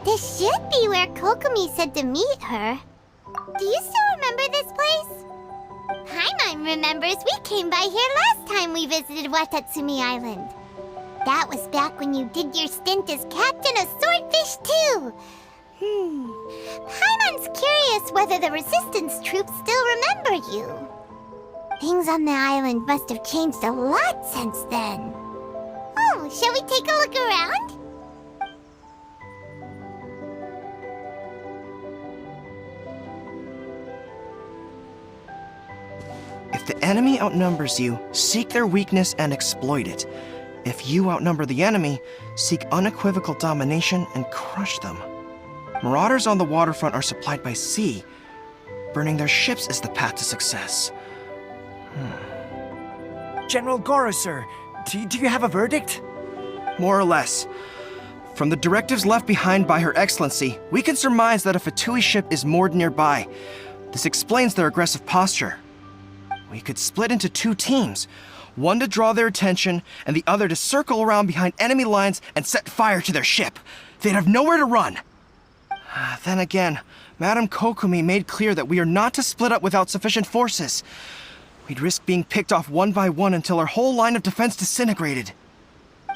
This should be where Kokomi said to meet her. Do you still remember this place? Paimon remembers we came by here last time we visited Watatsumi Island. That was back when you did your stint as captain of Swordfish too. Paimon's curious whether the Resistance troops still remember you. Things on the island must have changed a lot since then. Oh, shall we take a look around? If the enemy outnumbers you, seek their weakness and exploit it. If you outnumber the enemy, seek unequivocal domination and crush them. Marauders on the waterfront are supplied by sea. Burning their ships is the path to success. General Goro, sir, do you have a verdict? More or less. From the directives left behind by Her Excellency, we can surmise that a Fatui ship is moored nearby. This explains their aggressive posture. We could split into two teams, one to draw their attention, and the other to circle around behind enemy lines and set fire to their ship. They'd have nowhere to run. Then again, Madame Kokomi made clear that we are not to split up without sufficient forces. We'd risk being picked off one by one until our whole line of defense disintegrated.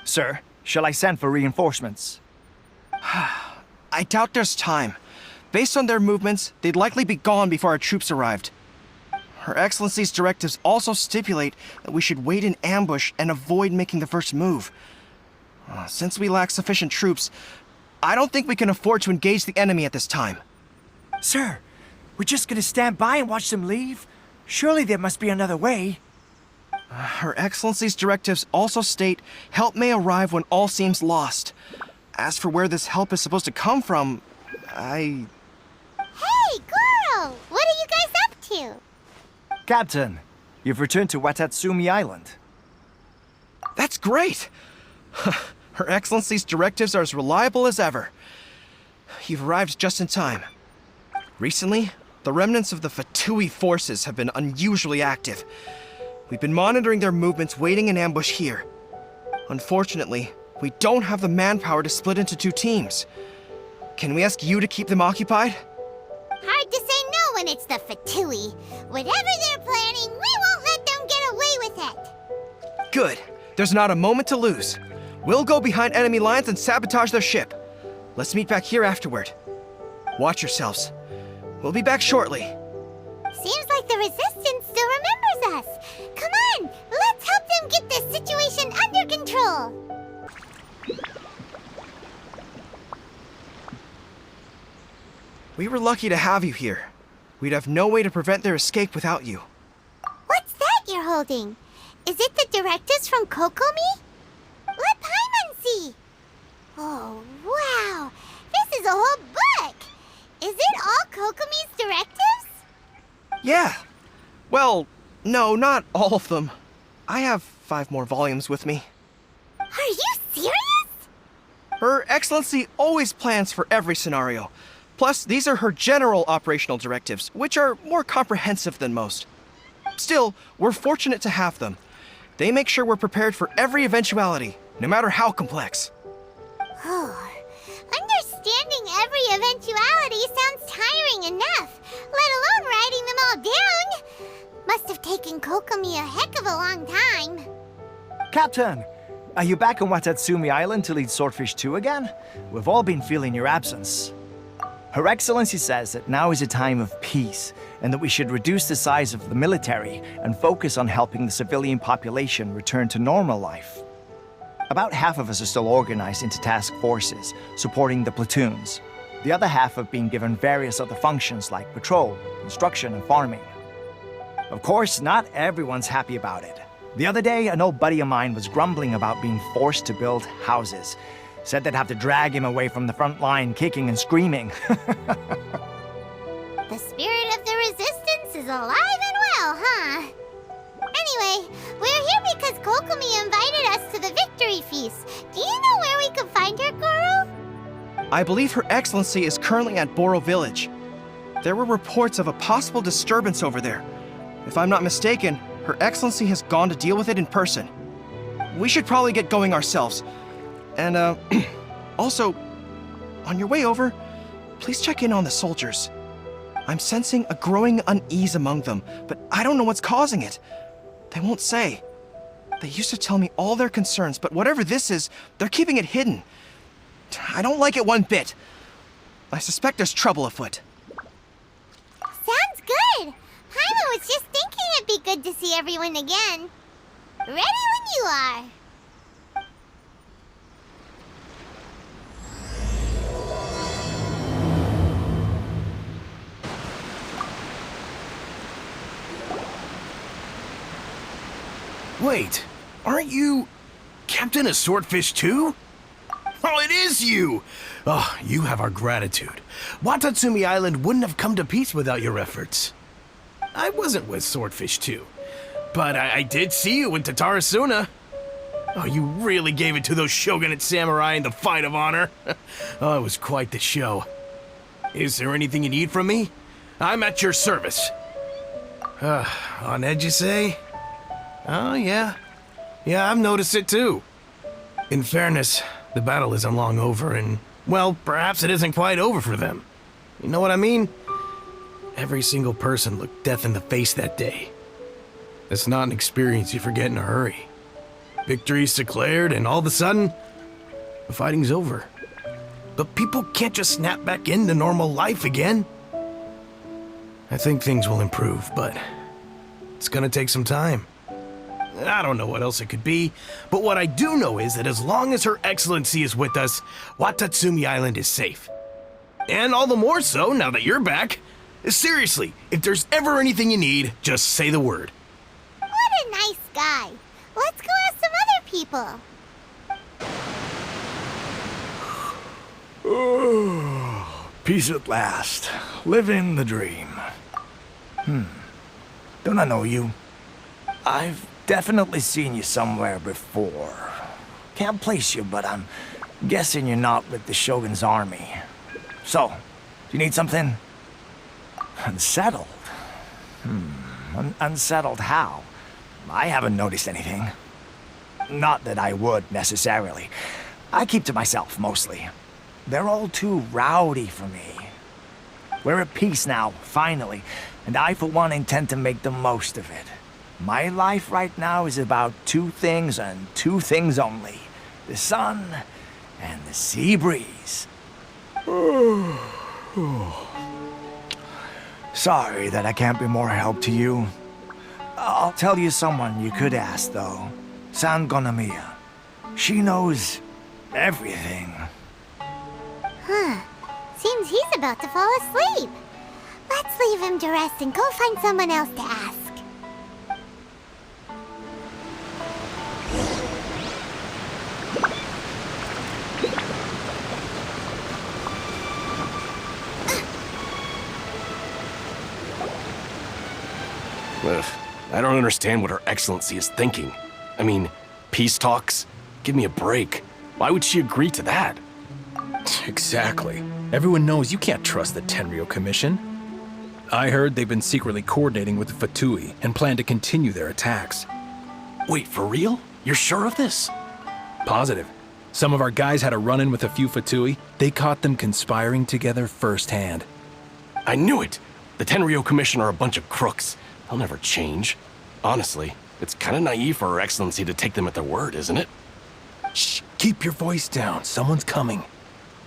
Sir, shall I send for reinforcements? I doubt there's time. Based on their movements, they'd likely be gone before our troops arrived. Her Excellency's directives also stipulate that we should wait in ambush and avoid making the first move. Since we lack sufficient troops, I don't think we can afford to engage the enemy at this time. Sir, we're just gonna stand by and watch them leave? Surely there must be another way. Her Excellency's directives also state help may arrive when all seems lost. As for where this help is supposed to come from, Hey, Goro! What are you guys up to? Captain, you've returned to Watatsumi Island. That's great! Her Excellency's directives are as reliable as ever. You've arrived just in time. Recently, the remnants of the Fatui forces have been unusually active. We've been monitoring their movements, waiting in ambush here. Unfortunately, we don't have the manpower to split into two teams. Can we ask you to keep them occupied? Hard to say no when it's the Fatui. Whatever they're planning, we won't let them get away with it. Good. There's not a moment to lose. We'll go behind enemy lines and sabotage their ship. Let's meet back here afterward. Watch yourselves. We'll be back shortly. Seems like the Resistance still remembers us. Come on, let's help them get this situation under control. We were lucky to have you here. We'd have no way to prevent their escape without you. What's that you're holding? Is it the directives from Kokomi? Let Paimon see. Oh, wow. This is a whole book. Is it all Kokomi's directives? Yeah. Well, no, not all of them. I have 5 more volumes with me. Are you serious? Her Excellency always plans for every scenario. Plus, these are her general operational directives, which are more comprehensive than most. Still, we're fortunate to have them. They make sure we're prepared for every eventuality, no matter how complex. Oh, understanding every eventuality sounds tiring enough, let alone writing them all down. Must have taken Kokomi a heck of a long time. Captain, are you back on Watatsumi Island to lead Swordfish 2 again? We've all been feeling your absence. Her Excellency says that now is a time of peace, and that we should reduce the size of the military and focus on helping the civilian population return to normal life. About half of us are still organized into task forces, supporting the platoons. The other half have been given various other functions like patrol, construction, and farming. Of course, not everyone's happy about it. The other day, an old buddy of mine was grumbling about being forced to build houses. Said they'd have to drag him away from the front line, kicking and screaming. The spirit of the Resistance is alive and well, huh? Anyway, we're here because Kokomi invited us to the Victory Feast. Do you know where we could find her, Goro? I believe Her Excellency is currently at Boro Village. There were reports of a possible disturbance over there. If I'm not mistaken, Her Excellency has gone to deal with it in person. We should probably get going ourselves. And, also, on your way over, please check in on the soldiers. I'm sensing a growing unease among them, but I don't know what's causing it. They won't say. They used to tell me all their concerns, but whatever this is, they're keeping it hidden. I don't like it one bit. I suspect there's trouble afoot. Sounds good. Paimon was just thinking it'd be good to see everyone again. Ready when you are. Wait, aren't you Captain of Swordfish too? Oh, it is you! Oh, you have our gratitude. Watatsumi Island wouldn't have come to peace without your efforts. I wasn't with Swordfish 2, but I did see you with Tatarasuna. Oh, you really gave it to those shogunate samurai in the fight of honor. Oh, it was quite the show. Is there anything you need from me? I'm at your service. On edge, you say? Oh, yeah. Yeah, I've noticed it too. In fairness, the battle isn't long over, and, well, perhaps it isn't quite over for them. You know what I mean? Every single person looked death in the face that day. It's not an experience you forget in a hurry. Victory's declared, and all of a sudden, the fighting's over. But people can't just snap back into normal life again. I think things will improve, but it's gonna take some time. I don't know what else it could be, but what I do know is that as long as Her Excellency is with us, Watatsumi Island is safe. And all the more so now that you're back. Seriously, if there's ever anything you need, just say the word. What a nice guy. Let's go ask some other people. Peace at last. Living the dream. Don't I know you? I've definitely seen you somewhere before. Can't place you, but I'm guessing you're not with the Shogun's army. So, do you need something? Unsettled? Unsettled how? I haven't noticed anything. Not that I would, necessarily. I keep to myself, mostly. They're all too rowdy for me. We're at peace now, finally, and I, for one, intend to make the most of it. My life right now is about two things and two things only. The sun and the sea breeze. Sorry that I can't be more help to you. I'll tell you someone you could ask, though. San Gonamiya. She knows everything. Seems he's about to fall asleep. Let's leave him to rest and go find someone else to ask. Ugh, I don't understand what Her Excellency is thinking. I mean, peace talks? Give me a break. Why would she agree to that? Exactly. Everyone knows you can't trust the Tenryou Commission. I heard they've been secretly coordinating with the Fatui and plan to continue their attacks. Wait, for real? You're sure of this? Positive. Some of our guys had a run-in with a few Fatui. They caught them conspiring together firsthand. I knew it! The Tenryou Commission are a bunch of crooks. They'll never change. Honestly, it's kind of naive for Her Excellency to take them at their word, isn't it? Shh, keep your voice down. Someone's coming.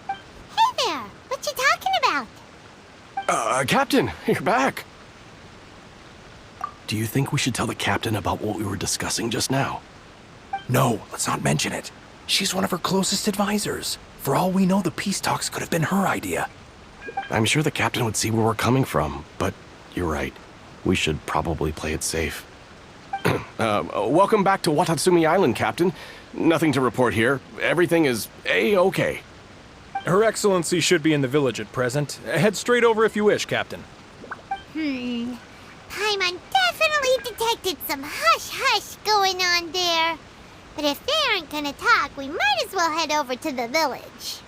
Hey there, what you talking about? Captain, you're back. Do you think we should tell the captain about what we were discussing just now? No, let's not mention it. She's one of her closest advisors. For all we know, the peace talks could have been her idea. I'm sure the captain would see where we're coming from, but you're right. We should probably play it safe. Welcome back to Watatsumi Island, Captain. Nothing to report here. Everything is A-okay. Her Excellency should be in the village at present. Head straight over if you wish, Captain. Paimon definitely detected some hush-hush going on there. But if they aren't gonna talk, we might as well head over to the village.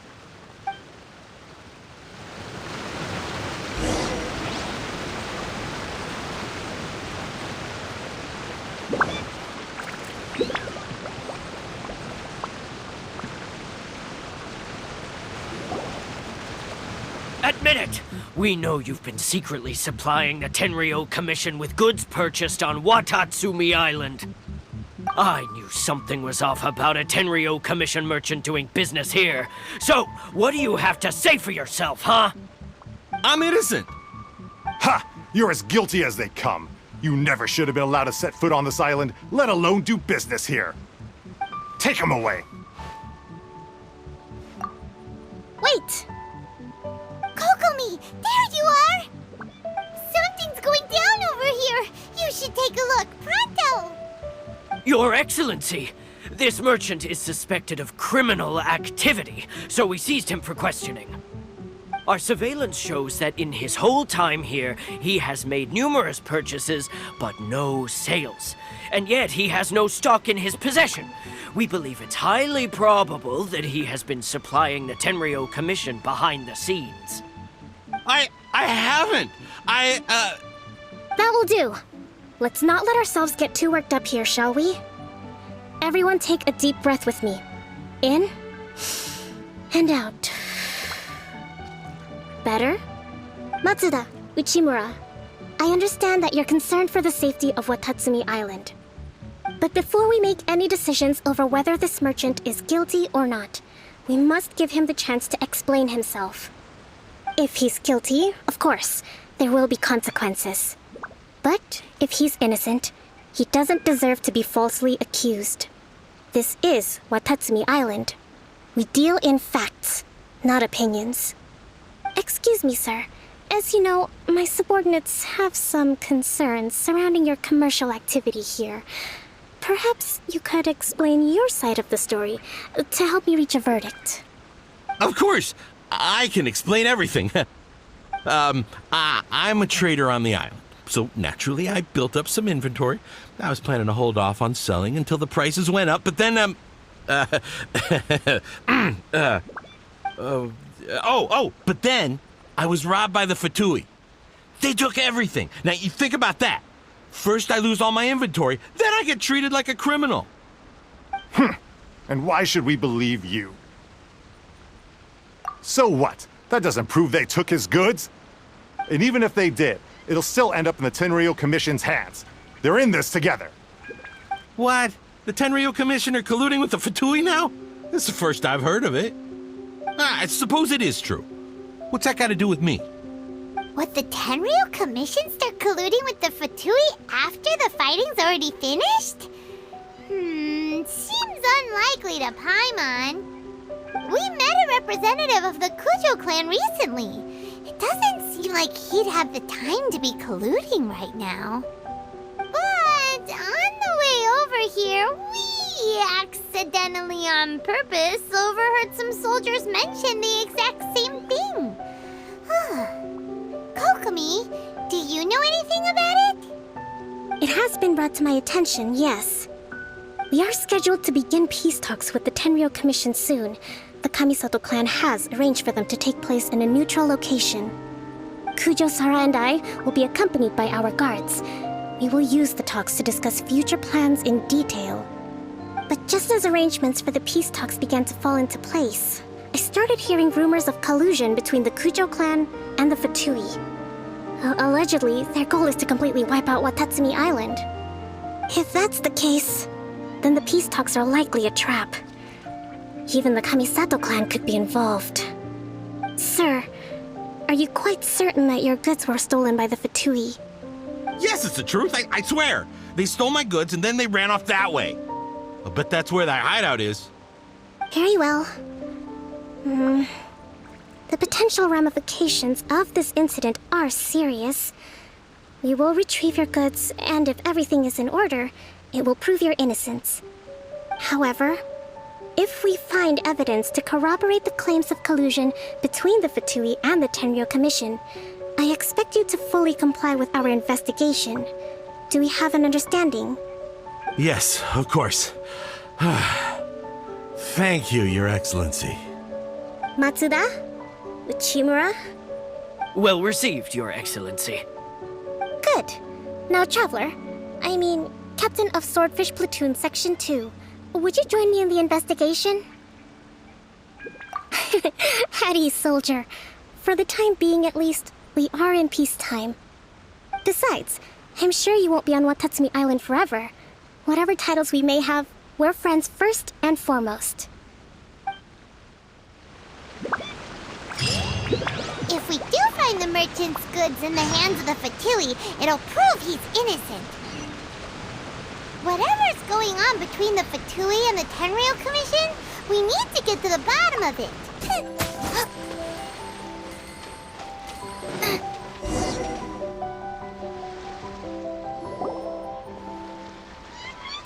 Admit it! We know you've been secretly supplying the Tenryou Commission with goods purchased on Watatsumi Island. I knew something was off about a Tenryou Commission merchant doing business here. So, what do you have to say for yourself, huh? I'm innocent. Ha! You're as guilty as they come. You never should have been allowed to set foot on this island, let alone do business here. Take him away. Wait! Kokomi, there you are! Something's going down over here. You should take a look, pronto! Your Excellency, this merchant is suspected of criminal activity, so we seized him for questioning. Our surveillance shows that in his whole time here, he has made numerous purchases, but no sales. And yet he has no stock in his possession. We believe it's highly probable that he has been supplying the Tenryou Commission behind the scenes. I haven't. That will do. Let's not let ourselves get too worked up here, shall we? Everyone take a deep breath with me. In and out. Better? Matsuda, Uchimura, I understand that you're concerned for the safety of Watatsumi Island. But before we make any decisions over whether this merchant is guilty or not, we must give him the chance to explain himself. If he's guilty, of course, there will be consequences. But if he's innocent, he doesn't deserve to be falsely accused. This is Watatsumi Island. We deal in facts, not opinions. Excuse me, sir. As you know, my subordinates have some concerns surrounding your commercial activity here. Perhaps you could explain your side of the story to help me reach a verdict. Of course, I can explain everything. I'm a trader on the island, so naturally I built up some inventory. I was planning to hold off on selling until the prices went up, but then, but then I was robbed by the Fatui. They took everything. Now, you think about that. First I lose all my inventory, then I get treated like a criminal. And why should we believe you? So what? That doesn't prove they took his goods. And even if they did, it'll still end up in the Tenryou Commission's hands. They're in this together. What? The Tenryou Commission are colluding with the Fatui now? This is the first I've heard of it. I suppose it is true. What's that got to do with me? Would the Tenryou Commission start colluding with the Fatui after the fighting's already finished? Seems unlikely to Paimon. We met a representative of the Kujo clan recently. It doesn't seem like he'd have the time to be colluding right now. But on the way over here, we accidentally on purpose overheard some soldiers mention the exact same thing. Kokomi, do you know anything about it? It has been brought to my attention, yes. We are scheduled to begin peace talks with the Tenryou Commission soon. The Kamisato clan has arranged for them to take place in a neutral location. Kujo-Sara and I will be accompanied by our guards. We will use the talks to discuss future plans in detail. But just as arrangements for the peace talks began to fall into place, I started hearing rumors of collusion between the Kujo clan and the Fatui. Allegedly, their goal is to completely wipe out Watatsumi Island. If that's the case, then the peace talks are likely a trap. Even the Kamisato clan could be involved. Sir, are you quite certain that your goods were stolen by the Fatui? Yes, it's the truth. I swear. They stole my goods and then they ran off that way. I'll bet that's where their hideout is. Very well. The potential ramifications of this incident are serious. We will retrieve your goods, and if everything is in order, it will prove your innocence. However, if we find evidence to corroborate the claims of collusion between the Fatui and the Tenryou Commission, I expect you to fully comply with our investigation. Do we have an understanding? Yes, of course. Thank you, Your Excellency. Matsuda? Uchimura? Well received, Your Excellency. Good. Now, Traveler, Captain of Swordfish Platoon Section 2, would you join me in the investigation? Hattie, soldier. For the time being, at least, we are in peacetime. Besides, I'm sure you won't be on Watatsumi Island forever. Whatever titles we may have, we're friends first and foremost. If we do find the merchant's goods in the hands of the Fatui, it'll prove he's innocent. Whatever's going on between the Fatui and the Tenryou Commission, we need to get to the bottom of it.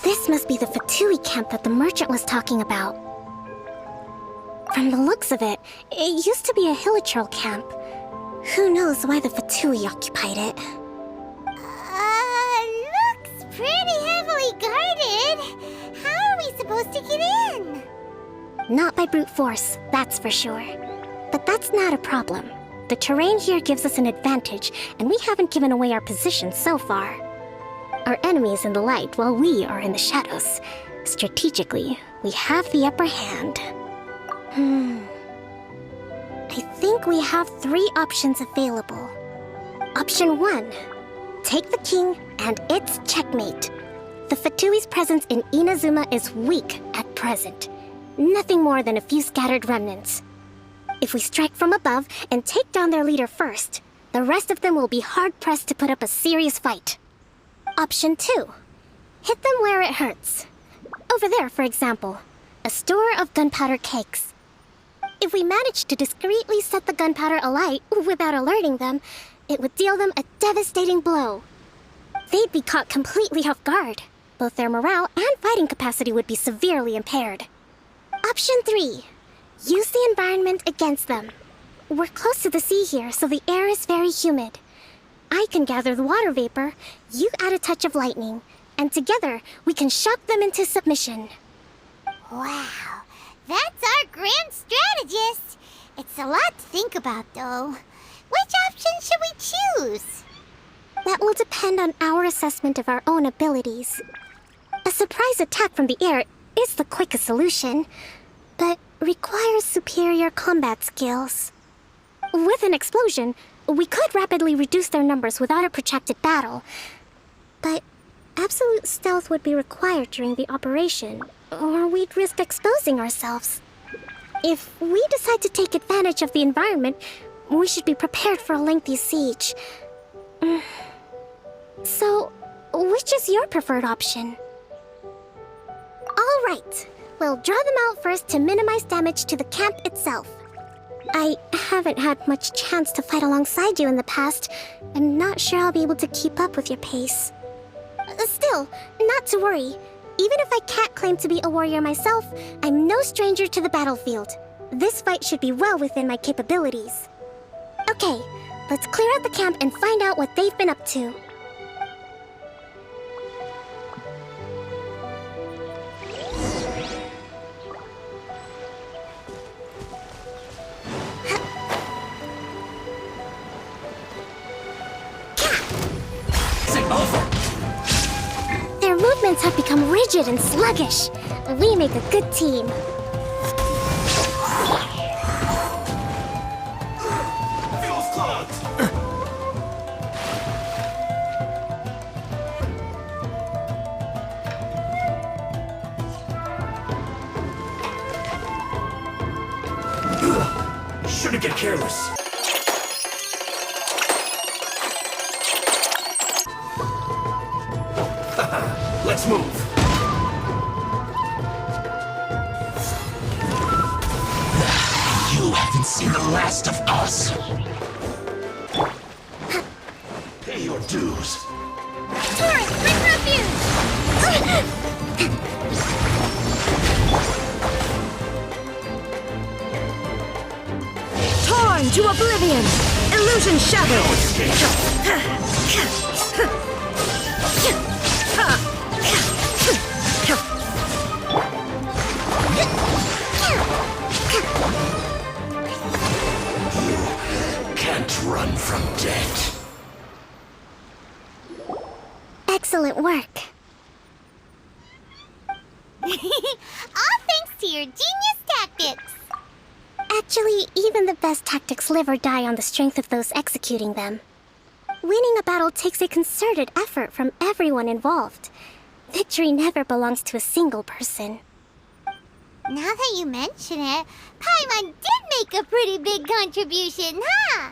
This must be the Fatui camp that the merchant was talking about. From the looks of it, it used to be a Hilichurl camp. Who knows why the Fatui occupied it? Looks pretty heavily guarded. How are we supposed to get in? Not by brute force, that's for sure. But that's not a problem. The terrain here gives us an advantage, and we haven't given away our position so far. Our enemy is in the light, while we are in the shadows. Strategically, we have the upper hand. I think we have 3 options available. Option 1. Take the king, and it's checkmate. The Fatui's presence in Inazuma is weak at present. Nothing more than a few scattered remnants. If we strike from above and take down their leader first, the rest of them will be hard-pressed to put up a serious fight. Option 2. Hit them where it hurts. Over there, for example, a store of gunpowder cakes. If we manage to discreetly set the gunpowder alight without alerting them, it would deal them a devastating blow. They'd be caught completely off guard. Both their morale and fighting capacity would be severely impaired. Option 3. Use the environment against them. We're close to the sea here, so the air is very humid. I can gather the water vapor, you add a touch of lightning, and together we can shock them into submission. Wow, that's our grand strategist. It's a lot to think about, though. Which option should we choose? That will depend on our assessment of our own abilities. A surprise attack from the air is the quickest solution, but requires superior combat skills. With an explosion, we could rapidly reduce their numbers without a protracted battle, but absolute stealth would be required during the operation, or we'd risk exposing ourselves. If we decide to take advantage of the environment, we should be prepared for a lengthy siege. So, which is your preferred option? All right, we'll draw them out first to minimize damage to the camp itself. I haven't had much chance to fight alongside you in the past. I'm not sure I'll be able to keep up with your pace. Still, not to worry. Even if I can't claim to be a warrior myself, I'm no stranger to the battlefield. This fight should be well within my capabilities. Okay, let's clear out the camp and find out what they've been up to. Their movements have become rigid and sluggish. We make a good team. Shouldn't get careless. Let's move. You haven't seen the last of us. Pay your dues. Tourist, bring refuge! Torn to oblivion! Illusion shattered! Can't run from death. Excellent work. All thanks to your genius tactics. Actually, even the best tactics live or die on the strength of those executing them. Winning a battle takes a concerted effort from everyone involved. Victory never belongs to a single person. Now that you mention it, Paimon did make a pretty big contribution, huh?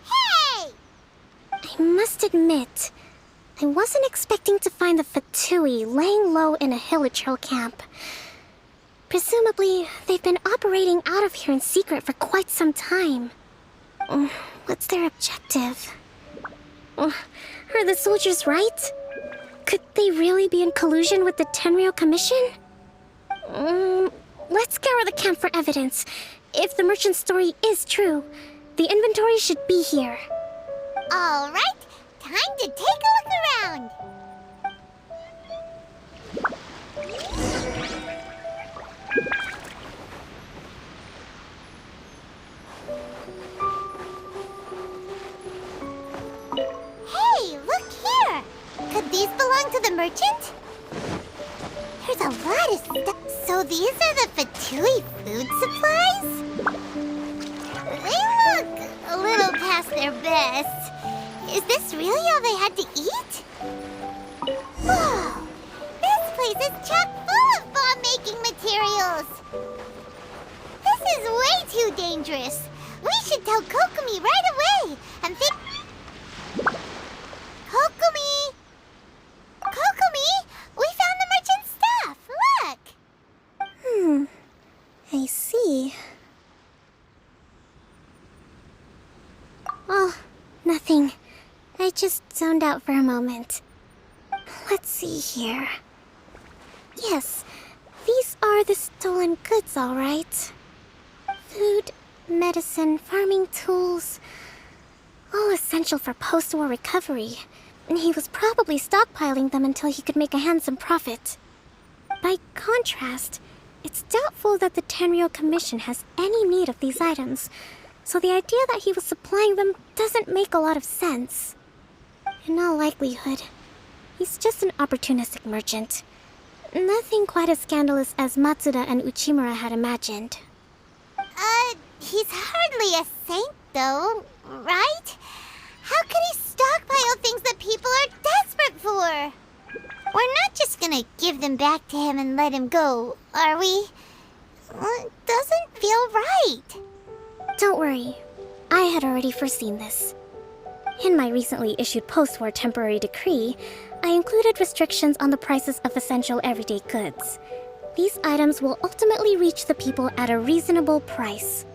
Hey! I must admit, I wasn't expecting to find the Fatui laying low in a Hilichurl camp. Presumably, they've been operating out of here in secret for quite some time. What's their objective? Are the soldiers right? Could they really be in collusion with the Tenryou Commission? Let's scour the camp for evidence. If the merchant's story is true, the inventory should be here. All right, time to take a look around. Hey, look here. Could these belong to the merchant? There's a lot of stuff. So these are the Fatui food supplies? They look a little past their best. Is this really all they had to eat? Whoa! This place is chock full of bomb-making materials! This is way too dangerous! We should tell Kokomi right away and think... Kokomi! Kokomi! We found the merchant's stuff! Look! I see. Oh, nothing. I just zoned out for a moment. Let's see here. Yes, these are the stolen goods, all right. Food, medicine, farming tools. All essential for post-war recovery. And he was probably stockpiling them until he could make a handsome profit. By contrast, it's doubtful that the Tenryou Commission has any need of these items, so the idea that he was supplying them doesn't make a lot of sense. In all likelihood, he's just an opportunistic merchant. Nothing quite as scandalous as Matsuda and Uchimura had imagined. He's hardly a saint, though, right? How could he stockpile things that people are desperate for? We're not just gonna give them back to him and let him go, are we? It doesn't feel right. Don't worry, I had already foreseen this. In my recently issued post-war temporary decree, I included restrictions on the prices of essential everyday goods. These items will ultimately reach the people at a reasonable price.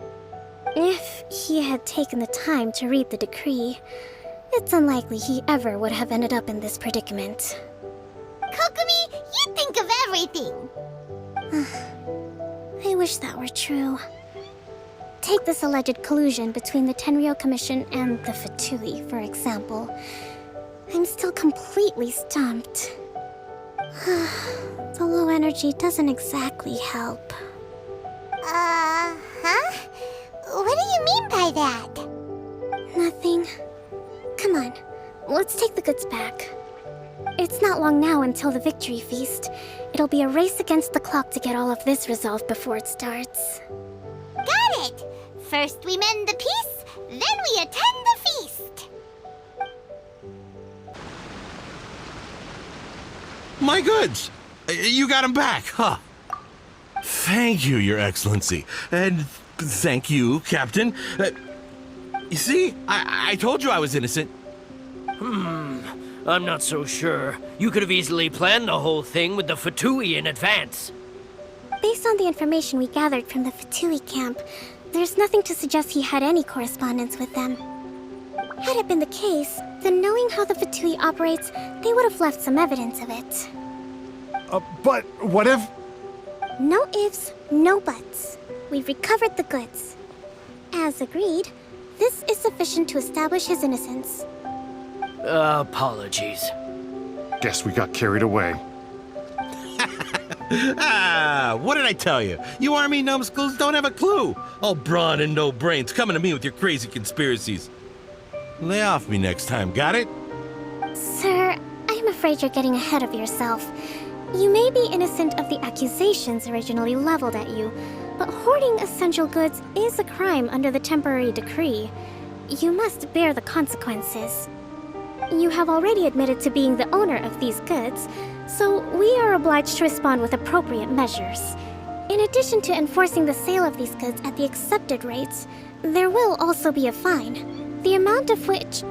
If he had taken the time to read the decree, it's unlikely he ever would have ended up in this predicament. Kokomi, you think of everything! I wish that were true. Take this alleged collusion between the Tenryou Commission and the Fatui, for example. I'm still completely stumped. The low energy doesn't exactly help. Huh? What do you mean by that? Nothing. Come on, let's take the goods back. It's not long now until the victory feast. It'll be a race against the clock to get all of this resolved before it starts. Got it! First we mend the peace, then we attend the feast! My goods! You got them back, huh? Thank you, Your Excellency. And thank you, Captain. You see, I told you I was innocent. I'm not so sure. You could have easily planned the whole thing with the Fatui in advance. Based on the information we gathered from the Fatui camp, there's nothing to suggest he had any correspondence with them. Had it been the case, then knowing how the Fatui operates, they would have left some evidence of it. But what if... No ifs, no buts. We've recovered the goods. As agreed, this is sufficient to establish his innocence. Apologies. Guess we got carried away. What did I tell you? You army numbskulls don't have a clue. All brawn and no brains coming to me with your crazy conspiracies. Lay off me next time, got it? Sir, I'm afraid you're getting ahead of yourself. You may be innocent of the accusations originally leveled at you, but hoarding essential goods is a crime under the temporary decree. You must bear the consequences. You have already admitted to being the owner of these goods, so we are obliged to respond with appropriate measures. In addition to enforcing the sale of these goods at the accepted rates, there will also be a fine, the amount of which...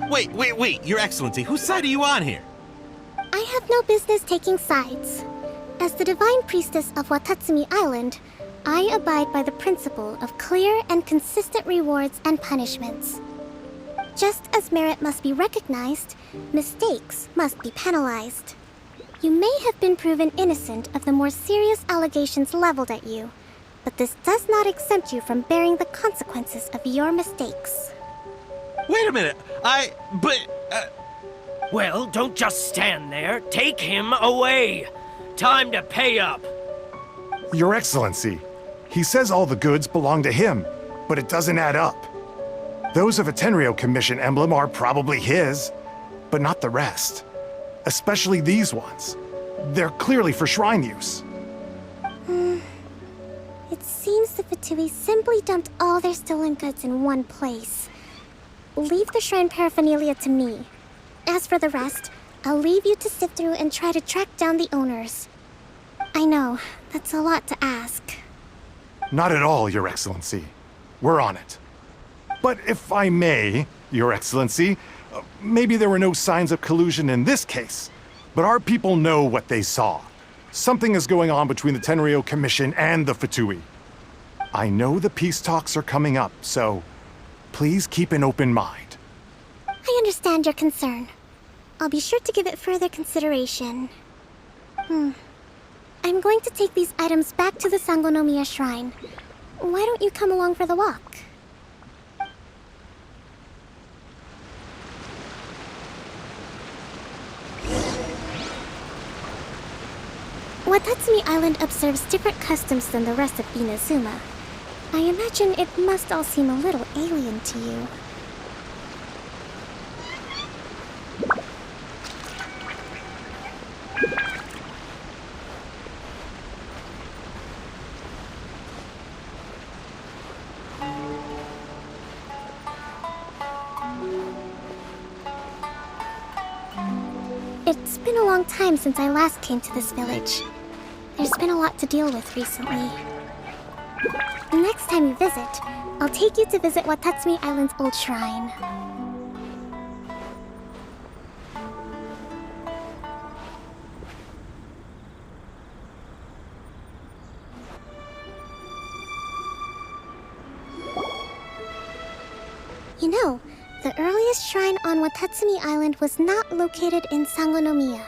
Wait, Your Excellency, whose side are you on here? I have no business taking sides. As the Divine Priestess of Watatsumi Island, I abide by the principle of clear and consistent rewards and punishments. Just as merit must be recognized, mistakes must be penalized. You may have been proven innocent of the more serious allegations leveled at you, but this does not exempt you from bearing the consequences of your mistakes. Wait a minute, Well, don't just stand there. Take him away. Time to pay up. Your Excellency, he says all the goods belong to him, but it doesn't add up. Those of a Tenryou Commission emblem are probably his, but not the rest. Especially these ones. They're clearly for shrine use. It seems the Fatui simply dumped all their stolen goods in one place. Leave the shrine paraphernalia to me. As for the rest, I'll leave you to sift through and try to track down the owners. I know, that's a lot to ask. Not at all, Your Excellency. We're on it. But if I may, Your Excellency, maybe there were no signs of collusion in this case, but our people know what they saw. Something is going on between the Tenryou Commission and the Fatui. I know the peace talks are coming up, so please keep an open mind. I understand your concern. I'll be sure to give it further consideration. I'm going to take these items back to the Sangonomiya Shrine. Why don't you come along for the walk? Watatsumi Island observes different customs than the rest of Inazuma. I imagine it must all seem a little alien to you. It's been a long time since I last came to this village. There's been a lot to deal with recently. Next time you visit, I'll take you to visit Watatsumi Island's old shrine. You know, the earliest shrine on Watatsumi Island was not located in Sangonomiya.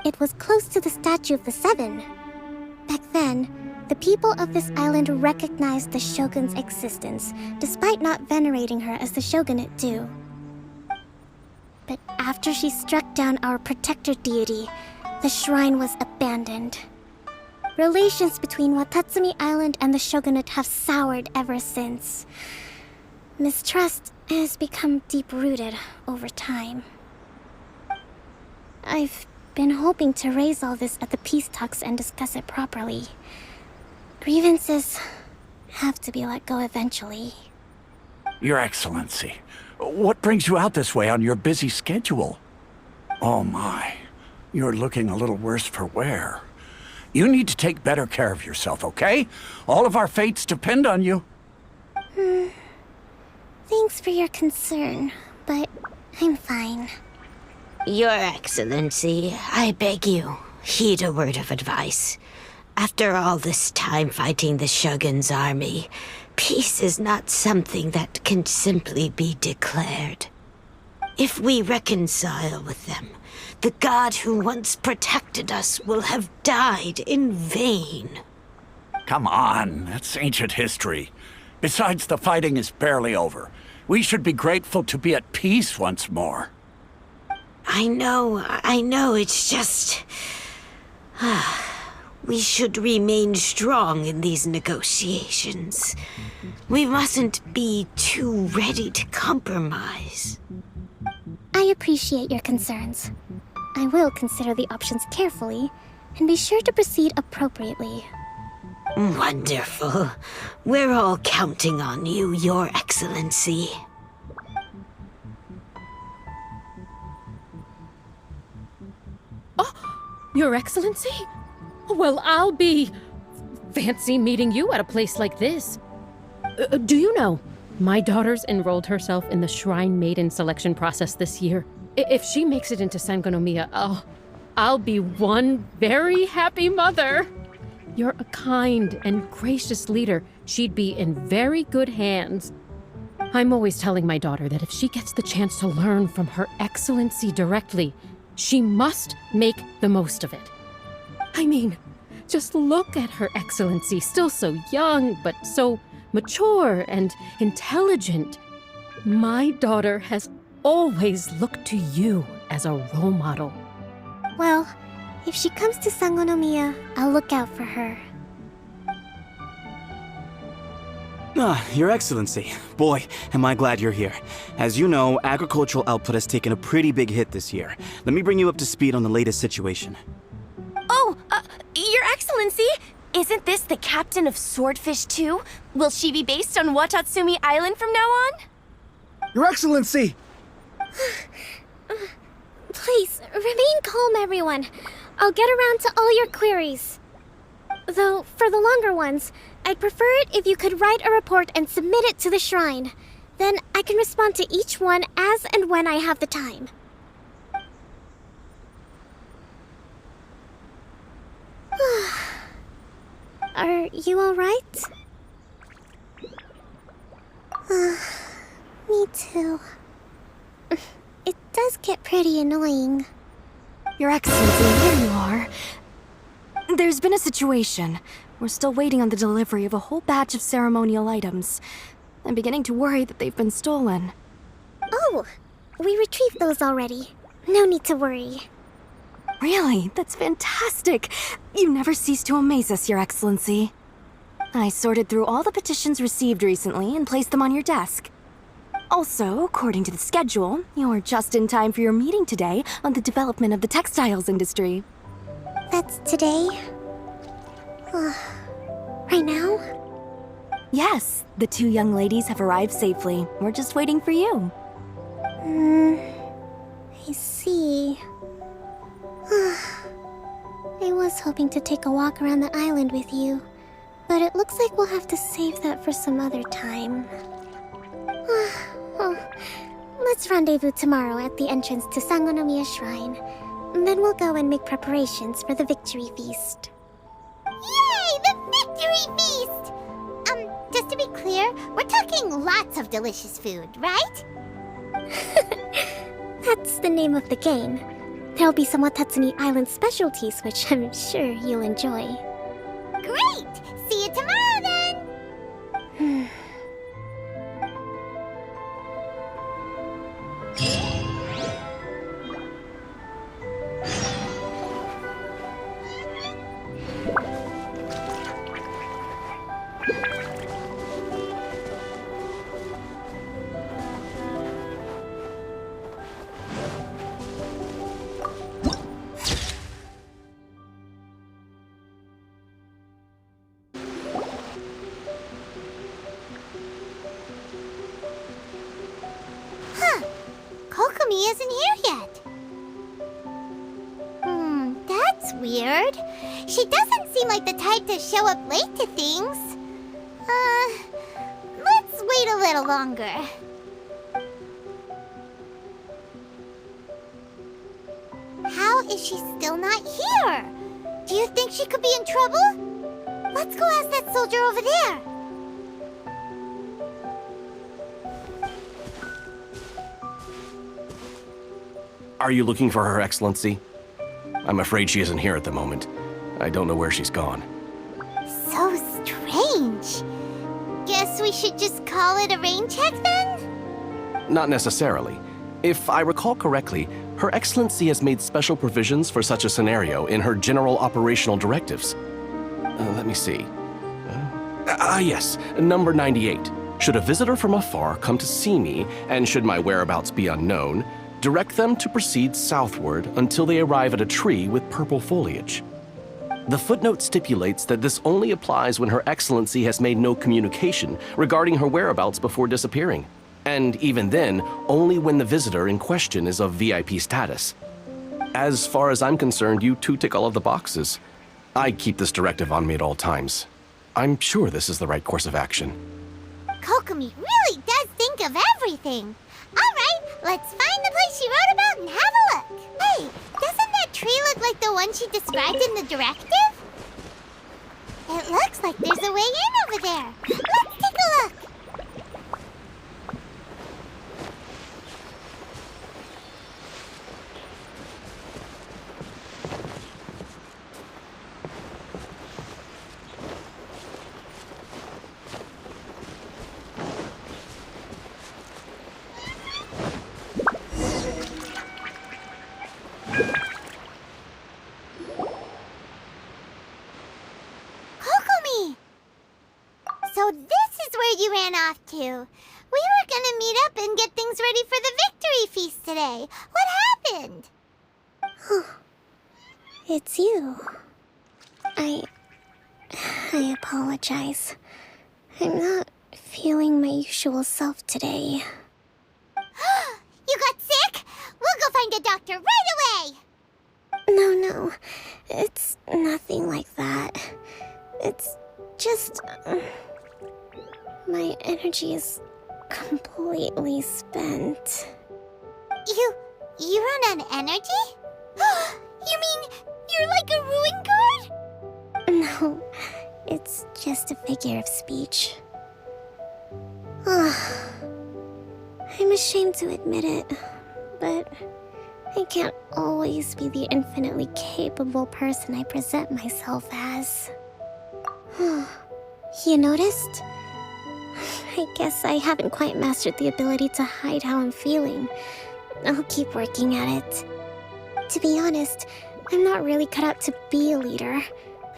It was close to the Statue of the Seven. Back then, the people of this island recognized the shogun's existence, despite not venerating her as the shogunate do. But after she struck down our protector deity, the shrine was abandoned. Relations between Watatsumi Island and the shogunate have soured ever since. Mistrust has become deep-rooted over time. I've been hoping to raise all this at the peace talks and discuss it properly. Grievances have to be let go eventually. Your Excellency, what brings you out this way on your busy schedule? Oh my, you're looking a little worse for wear. You need to take better care of yourself, okay? All of our fates depend on you. Thanks for your concern, but I'm fine. Your Excellency, I beg you, heed a word of advice. After all this time fighting the Shogun's army, peace is not something that can simply be declared. If we reconcile with them, the god who once protected us will have died in vain. Come on, that's ancient history. Besides, the fighting is barely over. We should be grateful to be at peace once more. I know, it's just... We should remain strong in these negotiations. We mustn't be too ready to compromise. I appreciate your concerns. I will consider the options carefully, and be sure to proceed appropriately. Wonderful. We're all counting on you, Your Excellency. Your Excellency? Well, I'll be... fancy meeting you at a place like this. Do you know, my daughter's enrolled herself in the Shrine Maiden selection process this year. If she makes it into Sangonomiya, I'll be one very happy mother. You're a kind and gracious leader. She'd be in very good hands. I'm always telling my daughter that if she gets the chance to learn from Her Excellency directly, she must make the most of it. I mean, just look at Her Excellency, still so young, but so mature and intelligent. My daughter has always looked to you as a role model. Well, if she comes to Sangonomiya, I'll look out for her. Your Excellency. Boy, am I glad you're here. As you know, agricultural output has taken a pretty big hit this year. Let me bring you up to speed on the latest situation. Oh, Your Excellency! Isn't this the captain of Swordfish 2? Will she be based on Watatsumi Island from now on? Your Excellency! Please, remain calm, everyone. I'll get around to all your queries. Though, for the longer ones, I'd prefer it if you could write a report and submit it to the shrine. Then I can respond to each one as and when I have the time. Are you alright? Me too. It does get pretty annoying. Your Excellency, here you are. There's been a situation. We're still waiting on the delivery of a whole batch of ceremonial items. I'm beginning to worry that they've been stolen. Oh, we retrieved those already. No need to worry. Really? That's fantastic! You never cease to amaze us, Your Excellency. I sorted through all the petitions received recently and placed them on your desk. Also, according to the schedule, you're just in time for your meeting today on the development of the textiles industry. That's today? Right now? Yes, the two young ladies have arrived safely. We're just waiting for you. I see. I was hoping to take a walk around the island with you, but it looks like we'll have to save that for some other time. Let's rendezvous tomorrow at the entrance to Sangonomiya Shrine. Then we'll go and make preparations for the victory feast. Yay! The victory feast! Just to be clear, we're talking lots of delicious food, right? That's the name of the game. There'll be some Watatsumi Island specialties, which I'm sure you'll enjoy. Great! See you tomorrow then! Kokomi isn't here yet. That's weird. She doesn't seem like the type to show up late to things. Let's wait a little longer. How is she still not here? Do you think she could be in trouble? Let's go ask that soldier over there. Are you looking for Her Excellency? I'm afraid she isn't here at the moment. I don't know where she's gone. So strange. Guess we should just call it a rain check then? Not necessarily. If I recall correctly, Her Excellency has made special provisions for such a scenario in her general operational directives. Let me see. Yes, number 98. Should a visitor from afar come to see me, and should my whereabouts be unknown, direct them to proceed southward until they arrive at a tree with purple foliage. The footnote stipulates that this only applies when Her Excellency has made no communication regarding her whereabouts before disappearing. And even then, only when the visitor in question is of VIP status. As far as I'm concerned, you two tick all of the boxes. I keep this directive on me at all times. I'm sure this is the right course of action. Kokomi really does think of everything. All right, let's find the place she wrote about and have a look. Hey, doesn't that tree look like the one she described in the directive? It looks like there's a way in over there. Let's take a look. Kokomi! So this is where you ran off to. We were gonna meet up and get things ready for the victory feast today. What happened? It's you. I apologize. I'm not feeling my usual self today. You got sick? We'll go find a doctor right away! No. It's nothing like that. It's just... my energy is completely spent. You run on energy? You mean you're like a ruin guard? No, it's just a figure of speech. I'm ashamed to admit it, but I can't always be the infinitely capable person I present myself as. You noticed? I guess I haven't quite mastered the ability to hide how I'm feeling. I'll keep working at it. To be honest, I'm not really cut out to be a leader.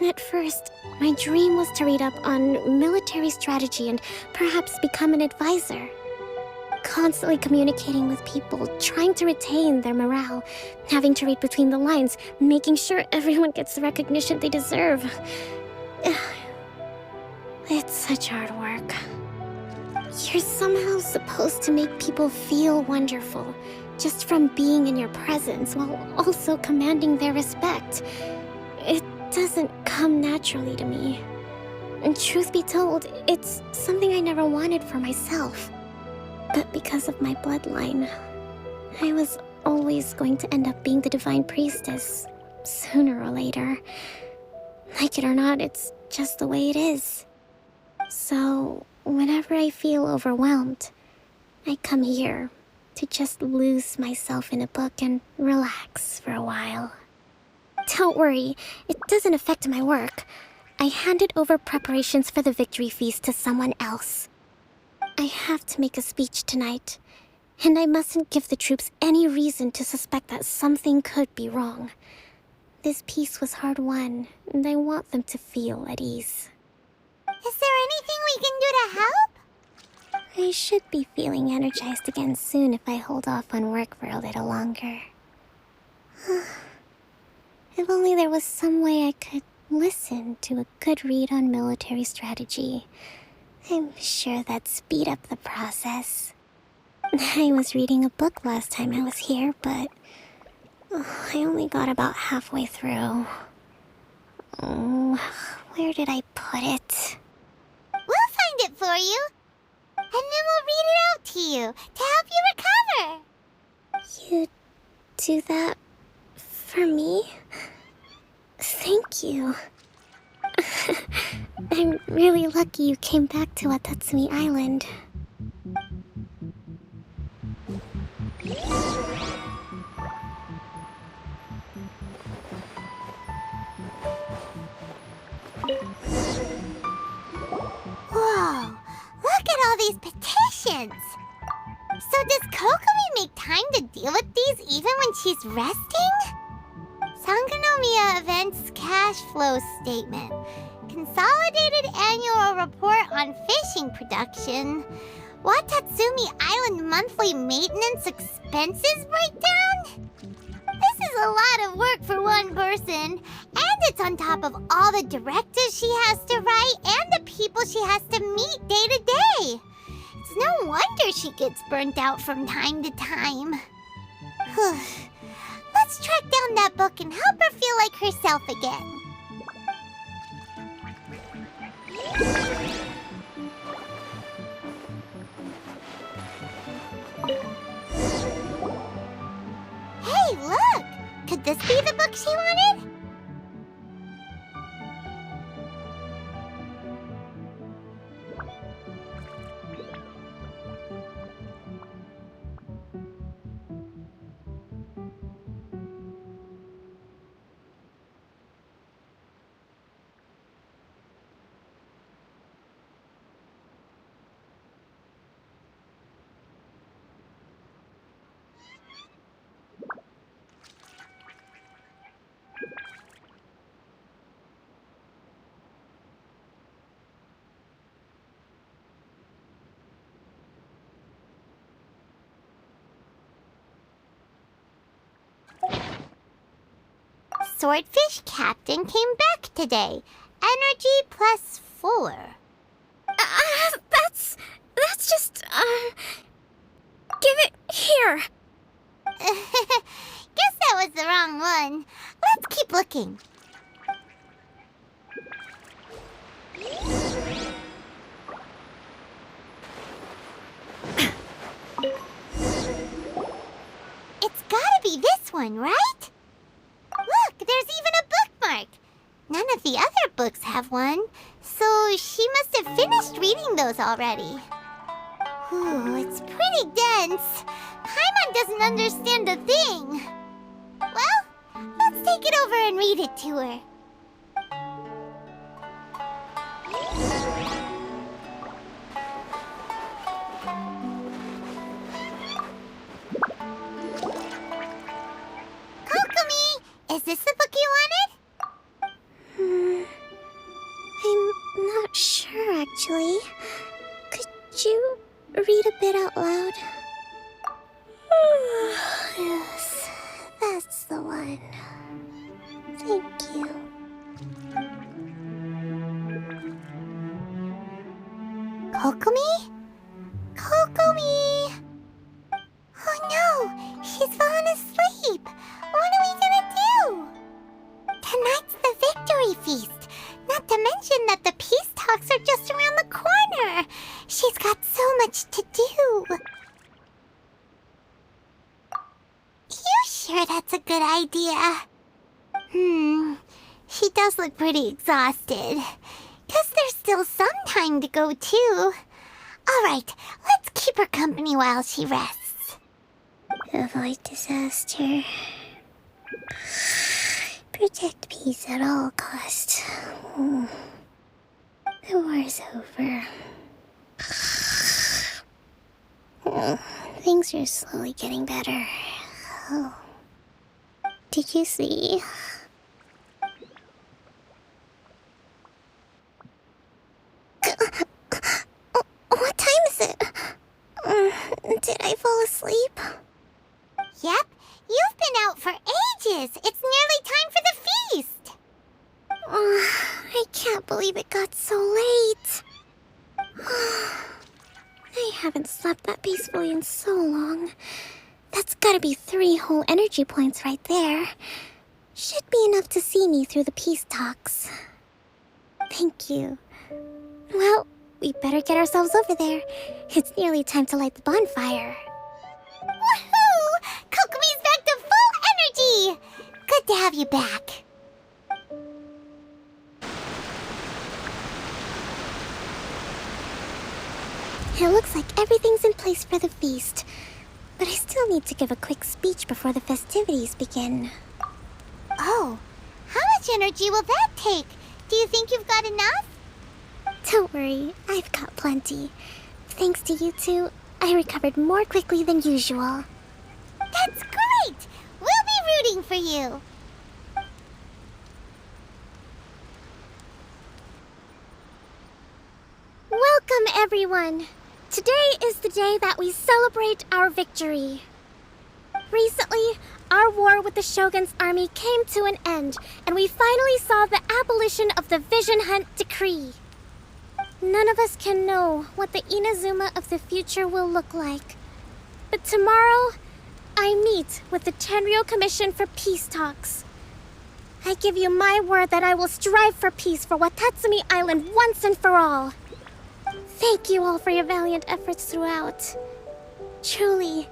At first, my dream was to read up on military strategy and perhaps become an advisor. Constantly communicating with people, trying to retain their morale, having to read between the lines, making sure everyone gets the recognition they deserve. It's such hard work. You're somehow supposed to make people feel wonderful, just from being in your presence, while also commanding their respect. It doesn't come naturally to me. And truth be told, it's something I never wanted for myself. But because of my bloodline, I was always going to end up being the Divine Priestess, sooner or later. Like it or not, it's just the way it is. So, whenever I feel overwhelmed, I come here to just lose myself in a book and relax for a while. Don't worry, it doesn't affect my work. I handed over preparations for the victory feast to someone else. I have to make a speech tonight, and I mustn't give the troops any reason to suspect that something could be wrong. This peace was hard-won, and I want them to feel at ease. Is there anything we can do to help? I should be feeling energized again soon if I hold off on work for a little longer. If only there was some way I could listen to a good read on military strategy. I'm sure that'd speed up the process. I was reading a book last time I was here, but I only got about halfway through. Where did I put it? We'll find it for you. And then we'll read it out to you to help you recover. You do that for me? Thank you. I'm really lucky you came back to Watatsumi Island. Whoa, look at all these petitions. So does Kokomi make time to deal with these even when she's resting? Sangonomiya Events Cash Flow Statement. Consolidated Annual Report on Fishing Production. Watatsumi Island Monthly Maintenance Expenses Breakdown? This is a lot of work for one person. And it's on top of all the directives she has to write and the people she has to meet day to day. It's no wonder she gets burnt out from time to time. Let's track down that book and help her feel like herself again. Hey, look! Could this be the book she wanted? Swordfish Captain came back today. Energy +4. That's just, give it here. Guess that was the wrong one. Let's keep looking. It's gotta be this one, right? Look, there's even a bookmark. None of the other books have one, so she must have finished reading those already. Ooh, it's pretty dense. Paimon doesn't understand a thing. Well, let's take it over and read it to her. Kokomi, is this the book you wanted? I'm not sure, actually. Could you read a bit out loud? Yes, that's the one. Thank you. Kokomi? Kokomi! Oh no, she's fallen asleep. What are we gonna do? Tonight's the victory feast. Not to mention that the peace talks are just around the corner. She's got so much to do. You sure that's a good idea? She does look pretty exhausted. Guess there's still some time to go, too. Alright, let's keep her company while she rests. Avoid disaster. Protect peace at all costs. The war's over. Things are slowly getting better. Oh. Did you see? What time is it? Did I fall asleep? Yep, you've been out for ages. It's nearly time for the feast. I can't believe it got so late. I haven't slept that peacefully in so long. That's gotta be 3 whole energy points right there. Should be enough to see me through the peace talks. Thank you. Well, we better get ourselves over there. It's nearly time to light the bonfire. Woohoo! Kokomi's back to full energy! Good to have you back. It looks like everything's in place for the feast. But I still need to give a quick speech before the festivities begin. Oh, how much energy will that take? Do you think you've got enough? Don't worry, I've got plenty. Thanks to you two, I recovered more quickly than usual. That's great! We'll be rooting for you. Welcome, everyone! Today is the day that we celebrate our victory. Recently, our war with the Shogun's army came to an end, and we finally saw the abolition of the Vision Hunt Decree. None of us can know what the Inazuma of the future will look like. But tomorrow, I meet with the Tenryou Commission for peace talks. I give you my word that I will strive for peace for Watatsumi Island once and for all. Thank you all for your valiant efforts throughout. Truly,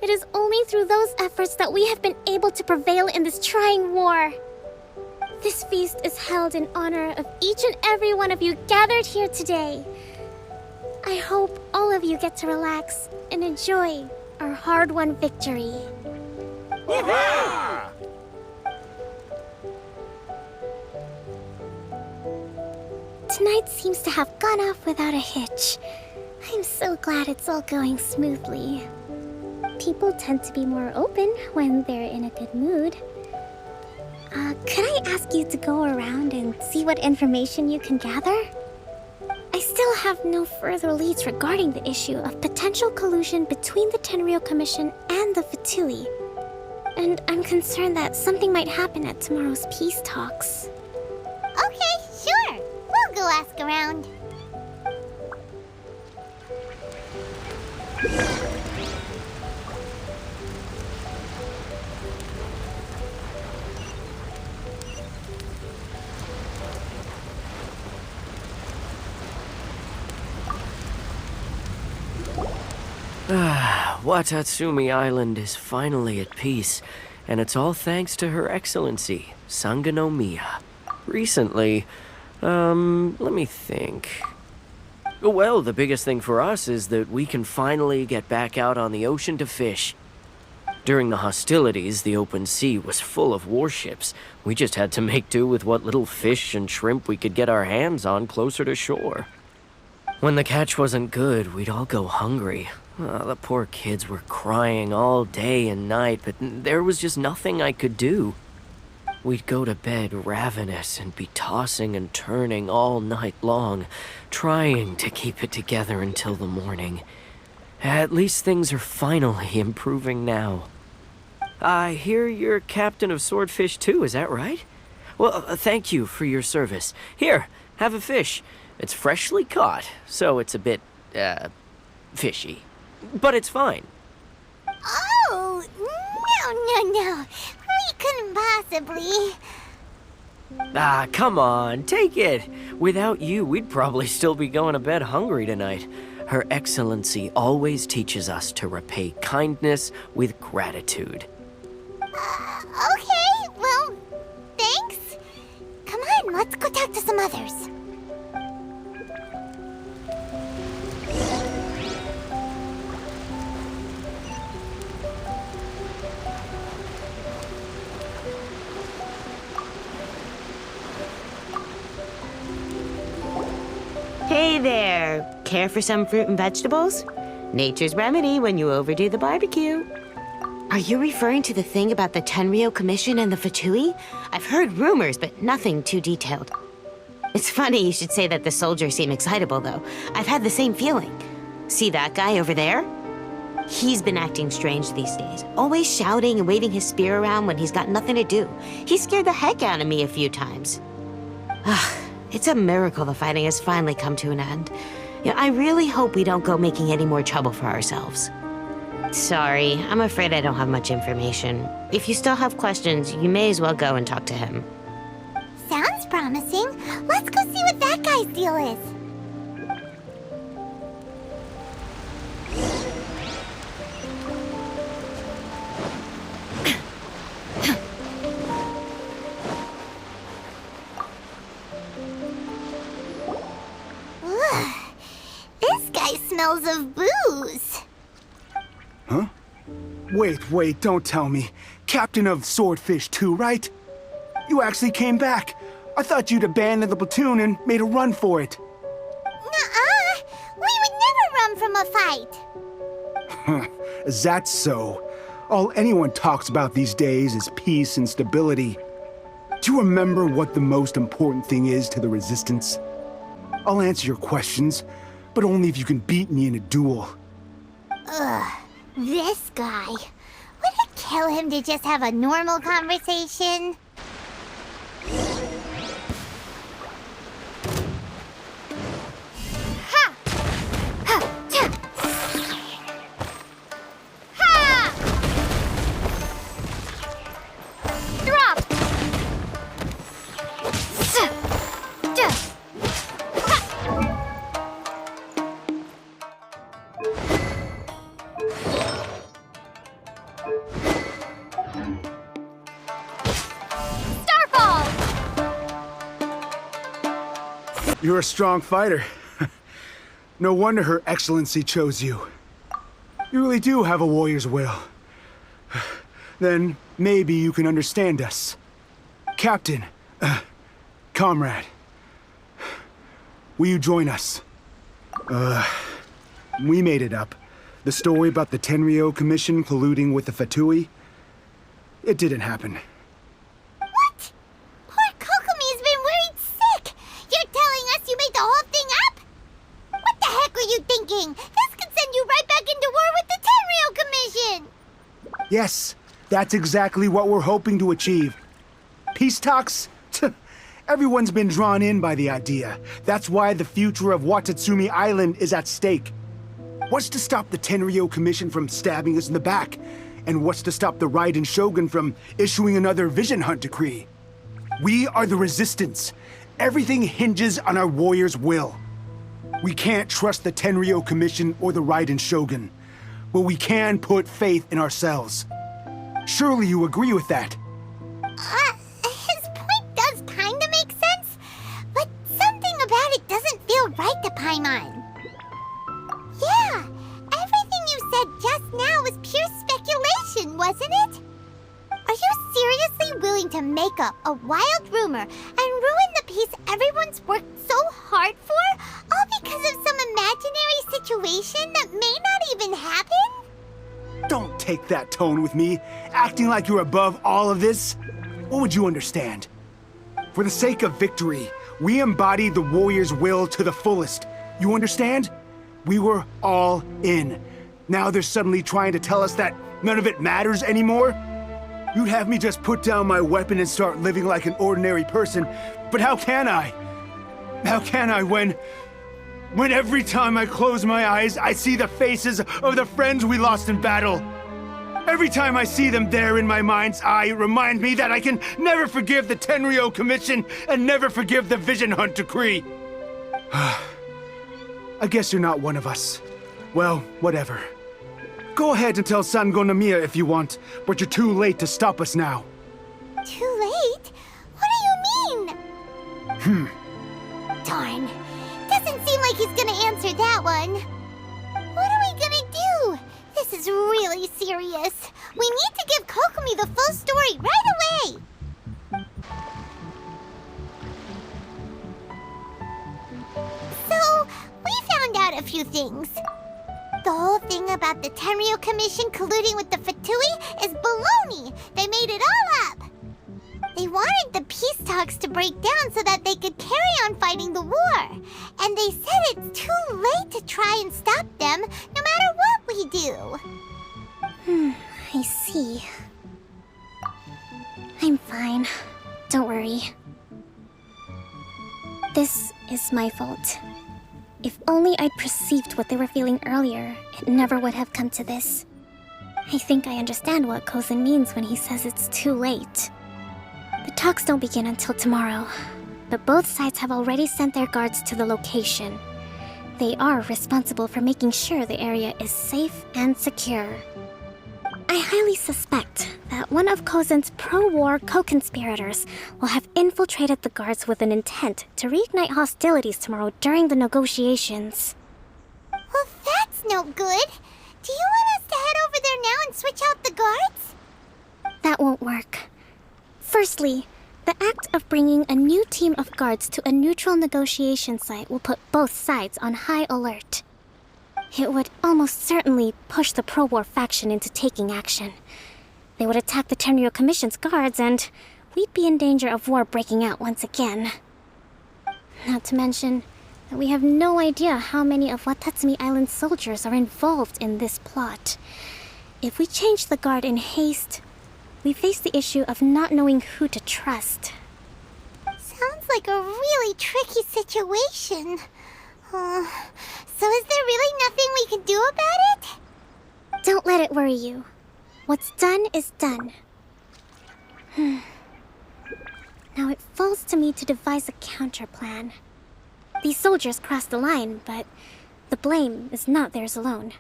it is only through those efforts that we have been able to prevail in this trying war. This feast is held in honor of each and every one of you gathered here today. I hope all of you get to relax and enjoy our hard-won victory. Tonight seems to have gone off without a hitch. I'm so glad it's all going smoothly. People tend to be more open when they're in a good mood. Could I ask you to go around and see what information you can gather? I still have no further leads regarding the issue of potential collusion between the Tenryou Commission and the Fatui. And I'm concerned that something might happen at tomorrow's peace talks. Okay, sure. We'll go ask around. Watatsumi Island is finally at peace, and it's all thanks to Her Excellency, Sangonomiya. Recently, let me think. Well, the biggest thing for us is that we can finally get back out on the ocean to fish. During the hostilities, the open sea was full of warships. We just had to make do with what little fish and shrimp we could get our hands on closer to shore. When the catch wasn't good, we'd all go hungry. The poor kids were crying all day and night, but there was just nothing I could do. We'd go to bed ravenous and be tossing and turning all night long, trying to keep it together until the morning. At least things are finally improving now. I hear you're captain of Swordfish too, is that right? Well, thank you for your service. Here, have a fish. It's freshly caught, so it's a bit, fishy. But it's fine. Oh, no. We couldn't possibly. Come on, take it. Without you, we'd probably still be going to bed hungry tonight. Her Excellency always teaches us to repay kindness with gratitude. Okay, well, thanks. Come on, let's go talk to some others. Hey there! Care for some fruit and vegetables? Nature's remedy when you overdo the barbecue. Are you referring to the thing about the Tenryou Commission and the Fatui? I've heard rumors, but nothing too detailed. It's funny you should say that the soldiers seem excitable, though. I've had the same feeling. See that guy over there? He's been acting strange these days, always shouting and waving his spear around when he's got nothing to do. He scared the heck out of me a few times. It's a miracle the fighting has finally come to an end. I really hope we don't go making any more trouble for ourselves. Sorry, I'm afraid I don't have much information. If you still have questions, you may as well go and talk to him. Sounds promising. Let's go see what that guy's deal is. This guy smells of booze. Huh? Wait, don't tell me. Captain of Swordfish 2, right? You actually came back. I thought you'd abandoned the platoon and made a run for it. Nuh-uh. We would never run from a fight. Is that so? All anyone talks about these days is peace and stability. Do you remember what the most important thing is to the Resistance? I'll answer your questions, but only if you can beat me in a duel. Ugh, this guy. What a tell him to just have a normal conversation? Ha! Ha! Ta! Ha! Drop! S! D! Starfall! You're a strong fighter. No wonder Her Excellency chose you. You really do have a warrior's will. Then maybe you can understand us. Captain, comrade, will you join us? We made it up. The story about the Tenryou Commission colluding with the Fatui, it didn't happen. What? Poor Kokomi's been worried sick. You're telling us you made the whole thing up? What the heck were you thinking? This could send you right back into war with the Tenryou Commission. Yes, that's exactly what we're hoping to achieve. Peace talks? Everyone's been drawn in by the idea. That's why the future of Watatsumi Island is at stake. What's to stop the Tenryou Commission from stabbing us in the back? And what's to stop the Raiden Shogun from issuing another Vision Hunt decree? We are the Resistance. Everything hinges on our warrior's will. We can't trust the Tenryou Commission or the Raiden Shogun, but we can put faith in ourselves. Surely you agree with that? His point does kinda make sense, but something about it doesn't feel right to Paimon. Yeah, everything you said just now was pure speculation, wasn't it? Are you seriously willing to make up a wild rumor and ruin the peace everyone's worked so hard for, all because of some imaginary situation that may not even happen? Don't take that tone with me, acting like you're above all of this. What would you understand? For the sake of victory, we embodied the warrior's will to the fullest. You understand? We were all in. Now they're suddenly trying to tell us that none of it matters anymore? You'd have me just put down my weapon and start living like an ordinary person, but how can I? How can I when every time I close my eyes, I see the faces of the friends we lost in battle? Every time I see them there in my mind's eye, it reminds me that I can never forgive the Tenryou Commission and never forgive the Vision Hunt decree. I guess you're not one of us. Well, whatever. Go ahead and tell Sango Nomiya if you want, but you're too late to stop us now. Too late? What do you mean? Darn. Doesn't seem like he's gonna answer that one. What are we gonna do? This is really serious. We need to give Kokomi the full story right away. So, we found out a few things. The whole thing about the Tenryou Commission colluding with the Fatui is baloney. They made it all up. They wanted the peace talks to break down so that they could carry on fighting the war. And they said it's too late to try and stop them, no matter what we do. I see. I'm fine. Don't worry. This is my fault. If only I'd perceived what they were feeling earlier, it never would have come to this. I think I understand what Kozen means when he says it's too late. The talks don't begin until tomorrow, but both sides have already sent their guards to the location. They are responsible for making sure the area is safe and secure. I highly suspect that one of Kozen's pro-war co-conspirators will have infiltrated the guards with an intent to reignite hostilities tomorrow during the negotiations. Well, that's no good. Do you want us to head over there now and switch out the guards? That won't work. Firstly, the act of bringing a new team of guards to a neutral negotiation site will put both sides on high alert. It would almost certainly push the pro-war faction into taking action. They would attack the Tenryou Commission's guards, and we'd be in danger of war breaking out once again. Not to mention that we have no idea how many of Watatsumi Island's soldiers are involved in this plot. If we change the guard in haste, we face the issue of not knowing who to trust. Sounds like a really tricky situation. So is there really nothing we can do about it? Don't let it worry you. What's done is done. Now it falls to me to devise a counterplan. These soldiers crossed the line, but the blame is not theirs alone.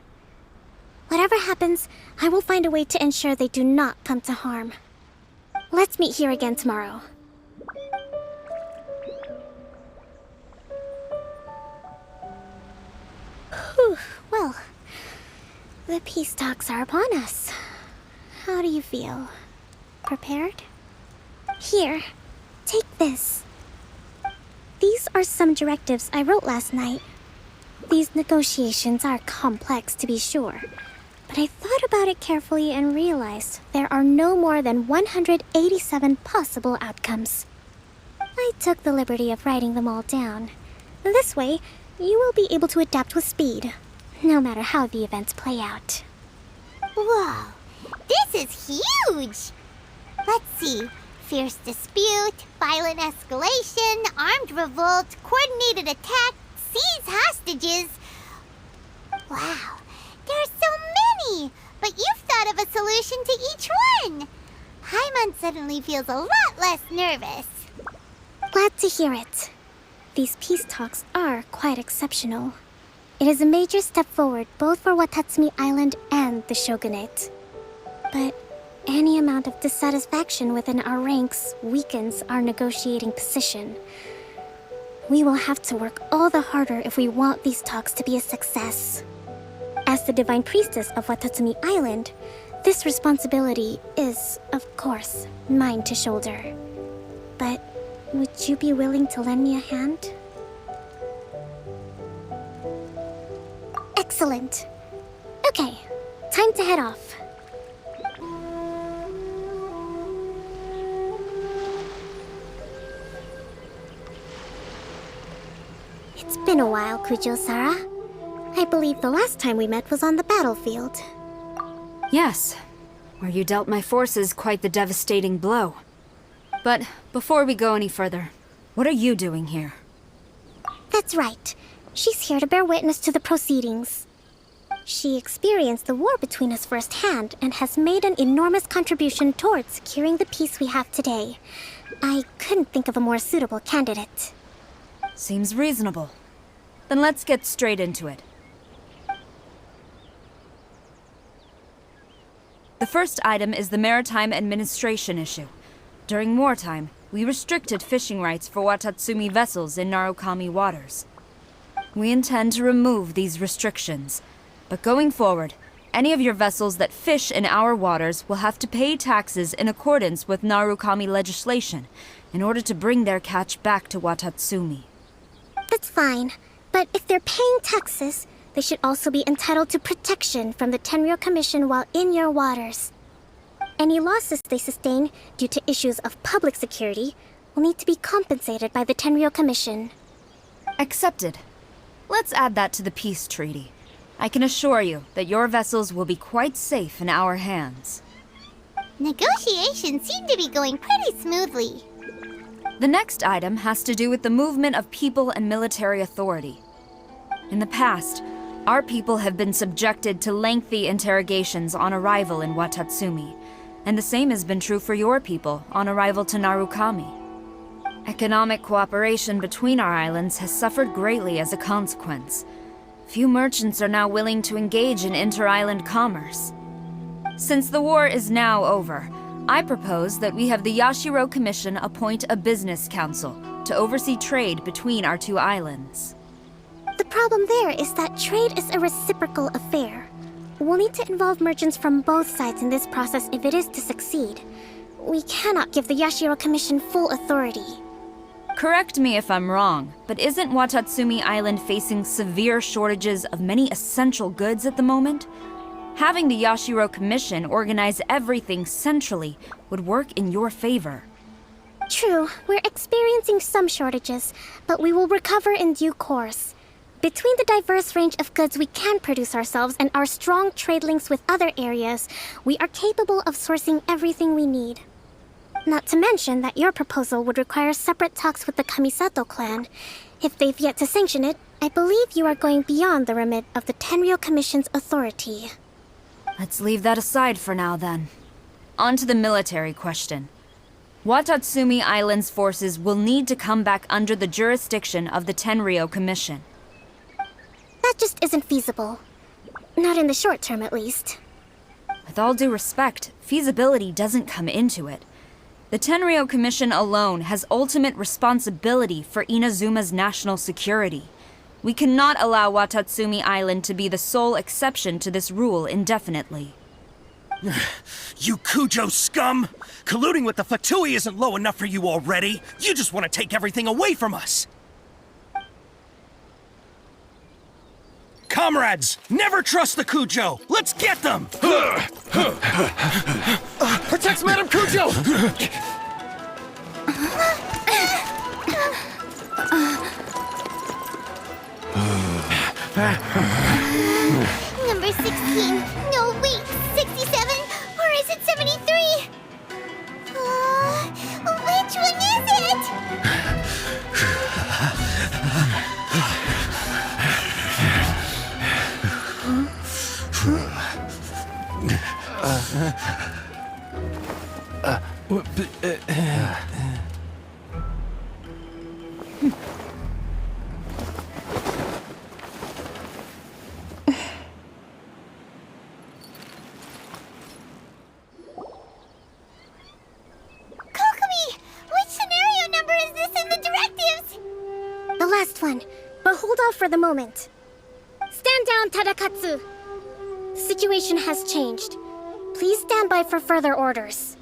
Whatever happens, I will find a way to ensure they do not come to harm. Let's meet here again tomorrow. Whew, well, the peace talks are upon us. How do you feel? Prepared? Here, take this. These are some directives I wrote last night. These negotiations are complex, to be sure, but I thought about it carefully and realized there are no more than 187 possible outcomes. I took the liberty of writing them all down. This way, you will be able to adapt with speed, no matter how the events play out. Whoa, this is huge! Let's see. Fierce dispute, violent escalation, armed revolt, coordinated attack, seize hostages. Wow, there are so many! But you've thought of a solution to each one! Paimon suddenly feels a lot less nervous. Glad to hear it. These peace talks are quite exceptional. It is a major step forward both for Watatsumi Island and the Shogunate. But any amount of dissatisfaction within our ranks weakens our negotiating position. We will have to work all the harder if we want these talks to be a success. As the Divine Priestess of Watatsumi Island, this responsibility is, of course, mine to shoulder. But would you be willing to lend me a hand? Excellent. Okay, time to head off. It's been a while, Kujo-Sara. I believe the last time we met was on the battlefield. Yes, where you dealt my forces quite the devastating blow. But before we go any further, what are you doing here? That's right. She's here to bear witness to the proceedings. She experienced the war between us firsthand and has made an enormous contribution towards securing the peace we have today. I couldn't think of a more suitable candidate. Seems reasonable. Then let's get straight into it. The first item is the Maritime Administration issue. During wartime, we restricted fishing rights for Watatsumi vessels in Narukami waters. We intend to remove these restrictions, but going forward, any of your vessels that fish in our waters will have to pay taxes in accordance with Narukami legislation in order to bring their catch back to Watatsumi. That's fine, but if they're paying taxes, they should also be entitled to protection from the Tenryou Commission while in your waters. Any losses they sustain due to issues of public security will need to be compensated by the Tenryou Commission. Accepted. Let's add that to the peace treaty. I can assure you that your vessels will be quite safe in our hands. Negotiations seem to be going pretty smoothly. The next item has to do with the movement of people and military authority. In the past, our people have been subjected to lengthy interrogations on arrival in Watatsumi, and the same has been true for your people on arrival to Narukami. Economic cooperation between our islands has suffered greatly as a consequence. Few merchants are now willing to engage in inter-island commerce. Since the war is now over, I propose that we have the Yashiro Commission appoint a business council to oversee trade between our two islands. The problem there is that trade is a reciprocal affair. We'll need to involve merchants from both sides in this process if it is to succeed. We cannot give the Yashiro Commission full authority. Correct me if I'm wrong, but isn't Watatsumi Island facing severe shortages of many essential goods at the moment? Having the Yashiro Commission organize everything centrally would work in your favor. True, we're experiencing some shortages, but we will recover in due course. Between the diverse range of goods we can produce ourselves and our strong trade links with other areas, we are capable of sourcing everything we need. Not to mention that your proposal would require separate talks with the Kamisato clan. If they've yet to sanction it, I believe you are going beyond the remit of the Tenryou Commission's authority. Let's leave that aside for now, then. On to the military question. Watatsumi Island's forces will need to come back under the jurisdiction of the Tenryou Commission. That just isn't feasible. Not in the short term, at least. With all due respect, feasibility doesn't come into it. The Tenryou Commission alone has ultimate responsibility for Inazuma's national security. We cannot allow Watatsumi Island to be the sole exception to this rule indefinitely. You Kujo scum! Colluding with the Fatui isn't low enough for you already! You just want to take everything away from us! Comrades, never trust the Kujo! Let's get them! Protect Madame Kujo! Number 16. No, wait. 67? Or is it 73? Which one is it? The last one, but hold off for the moment. Stand down, Tadakatsu. The situation has changed. Please stand by for further orders.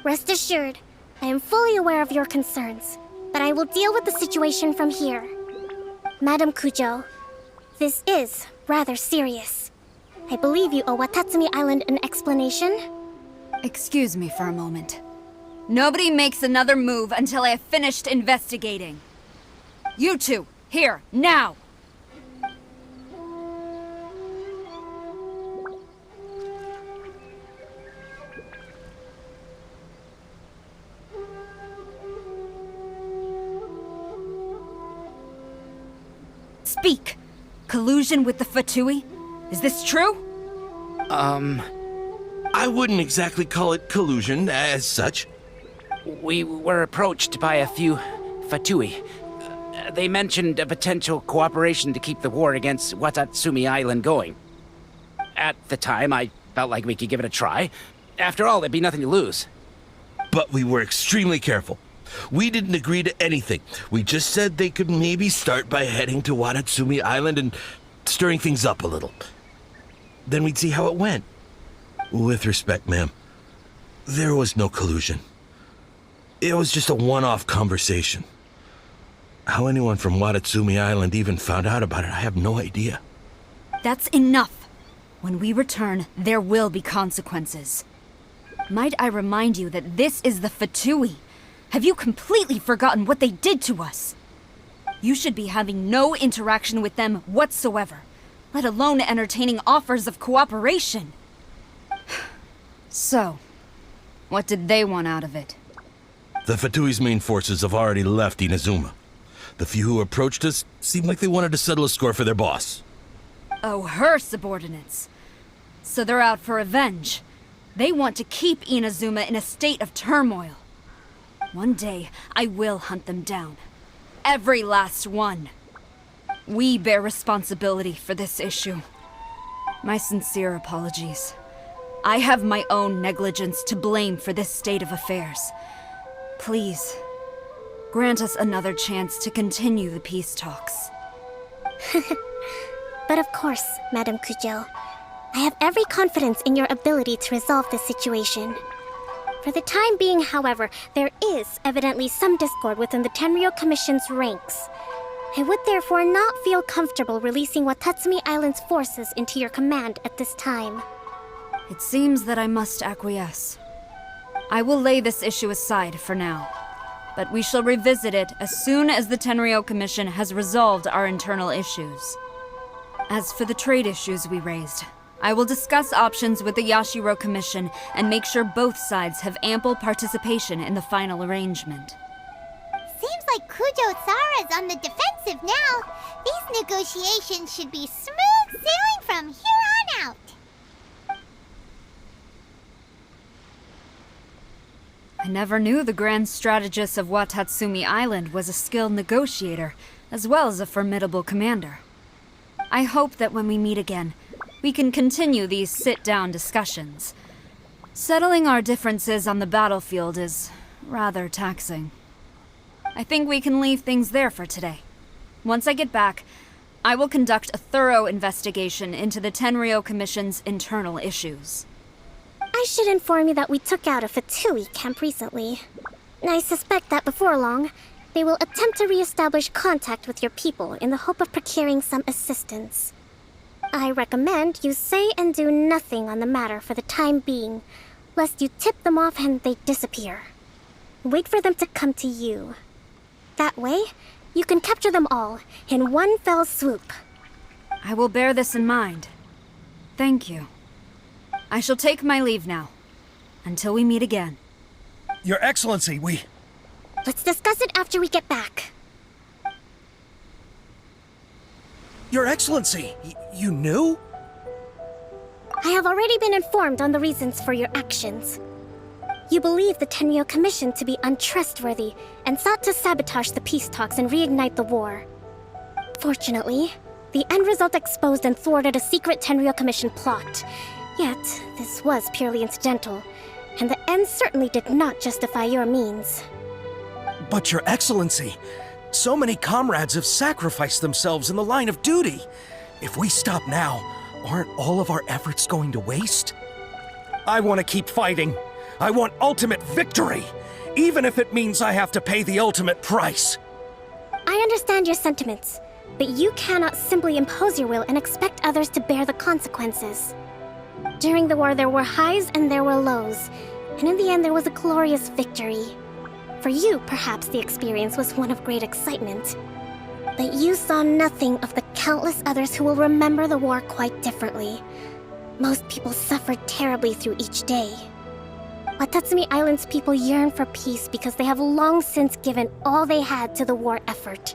Rest assured, I am fully aware of your concerns, but I will deal with the situation from here. Madam Kujo, this is rather serious. I believe you owe Watatsumi Island an explanation. Excuse me for a moment. Nobody makes another move until I have finished investigating. You two, here, now! Speak! Collusion with the Fatui? Is this true? I wouldn't exactly call it collusion as such. We were approached by a few Fatui. They mentioned a potential cooperation to keep the war against Watatsumi Island going. At the time, I felt like we could give it a try. After all, there'd be nothing to lose. But we were extremely careful. We didn't agree to anything. We just said they could maybe start by heading to Watatsumi Island and stirring things up a little. Then we'd see how it went. With respect, ma'am, there was no collusion. It was just a one-off conversation. How anyone from Watatsumi Island even found out about it, I have no idea. That's enough. When we return, there will be consequences. Might I remind you that this is the Fatui? Have you completely forgotten what they did to us? You should be having no interaction with them whatsoever, let alone entertaining offers of cooperation. So, what did they want out of it? The Fatui's main forces have already left Inazuma. The few who approached us seemed like they wanted to settle a score for their boss. Oh, her subordinates. So they're out for revenge. They want to keep Inazuma in a state of turmoil. One day, I will hunt them down. Every last one. We bear responsibility for this issue. My sincere apologies. I have my own negligence to blame for this state of affairs. Please, grant us another chance to continue the peace talks. But of course, Madam Kujo. I have every confidence in your ability to resolve this situation. For the time being, however, there is evidently some discord within the Tenryou Commission's ranks. I would therefore not feel comfortable releasing Watatsumi Island's forces into your command at this time. It seems that I must acquiesce. I will lay this issue aside for now. but we shall revisit it as soon as the Tenryou Commission has resolved our internal issues. As for the trade issues we raised, I will discuss options with the Yashiro Commission and make sure both sides have ample participation in the final arrangement. Seems like Kujo-sara's on the defensive now. These negotiations should be smooth sailing from here on out. I never knew the grand strategist of Watatsumi Island was a skilled negotiator, as well as a formidable commander. I hope that when we meet again, we can continue these sit-down discussions. Settling our differences on the battlefield is rather taxing. I think we can leave things there for today. Once I get back, I will conduct a thorough investigation into the Tenryou Commission's internal issues. I should inform you that we took out a Fatui camp recently. I suspect that before long, they will attempt to re-establish contact with your people in the hope of procuring some assistance. I recommend you say and do nothing on the matter for the time being, lest you tip them off and they disappear. Wait for them to come to you. That way, you can capture them all in one fell swoop. I will bear this in mind. Thank you. I shall take my leave now. Until we meet again. Your Excellency, Let's discuss it after we get back. Your Excellency, you knew? I have already been informed on the reasons for your actions. You believe the Tenryou Commission to be untrustworthy and sought to sabotage the peace talks and reignite the war. Fortunately, the end result exposed and thwarted a secret Tenryou Commission plot. Yet, this was purely incidental, and the end certainly did not justify your means. But Your Excellency, so many comrades have sacrificed themselves in the line of duty. If we stop now, aren't all of our efforts going to waste? I want to keep fighting. I want ultimate victory, even if it means I have to pay the ultimate price. I understand your sentiments, but you cannot simply impose your will and expect others to bear the consequences. During the war, there were highs and there were lows, and in the end, there was a glorious victory. For you, perhaps the experience was one of great excitement. But you saw nothing of the countless others who will remember the war quite differently. Most people suffered terribly through each day. Watatsumi Island's people yearn for peace because they have long since given all they had to the war effort.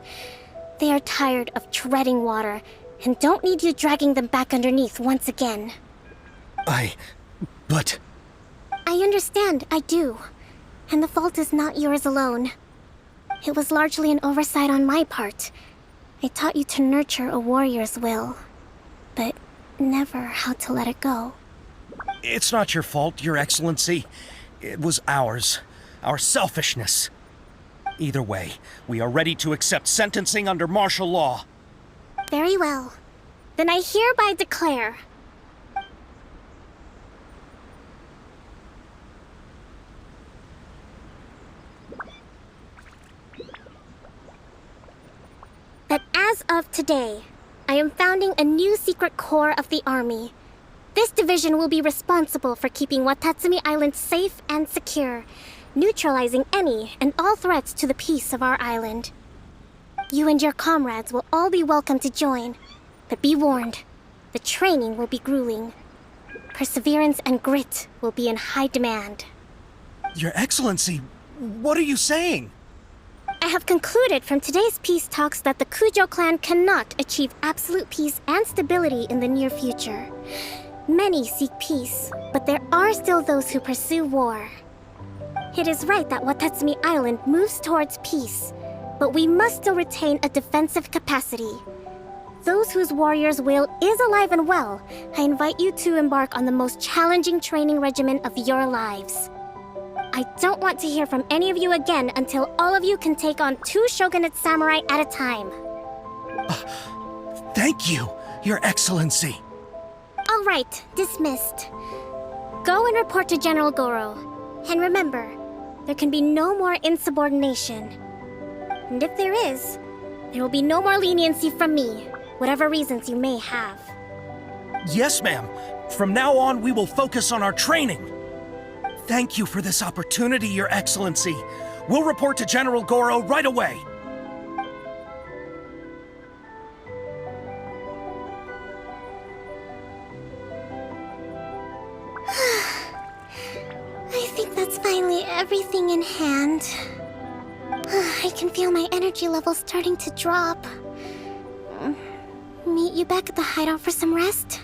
They are tired of treading water and don't need you dragging them back underneath once again. But... I understand, I do. And the fault is not yours alone. It was largely an oversight on my part. I taught you to nurture a warrior's will, but never how to let it go. It's not your fault, Your Excellency. It was ours. Our selfishness. Either way, we are ready to accept sentencing under martial law. Very well. Then I hereby declare... that as of today, I am founding a new secret corps of the army. This division will be responsible for keeping Watatsumi Island safe and secure, neutralizing any and all threats to the peace of our island. You and your comrades will all be welcome to join, but be warned, the training will be grueling. Perseverance and grit will be in high demand. Your Excellency, what are you saying? I have concluded from today's peace talks that the Kujo clan cannot achieve absolute peace and stability in the near future. Many seek peace, but there are still those who pursue war. It is right that Watatsumi Island moves towards peace, but we must still retain a defensive capacity. Those whose warrior's will is alive and well, I invite you to embark on the most challenging training regimen of your lives. I don't want to hear from any of you again until all of you can take on 2 shogunate samurai at a time. Thank you, Your Excellency. All right, dismissed. Go and report to General Goro. And remember, there can be no more insubordination. And if there is, there will be no more leniency from me, whatever reasons you may have. Yes, ma'am. From now on, we will focus on our training. Thank you for this opportunity, Your Excellency. We'll report to General Goro right away. I think that's finally everything in hand. I can feel my energy levels starting to drop. Meet you back at the hideout for some rest?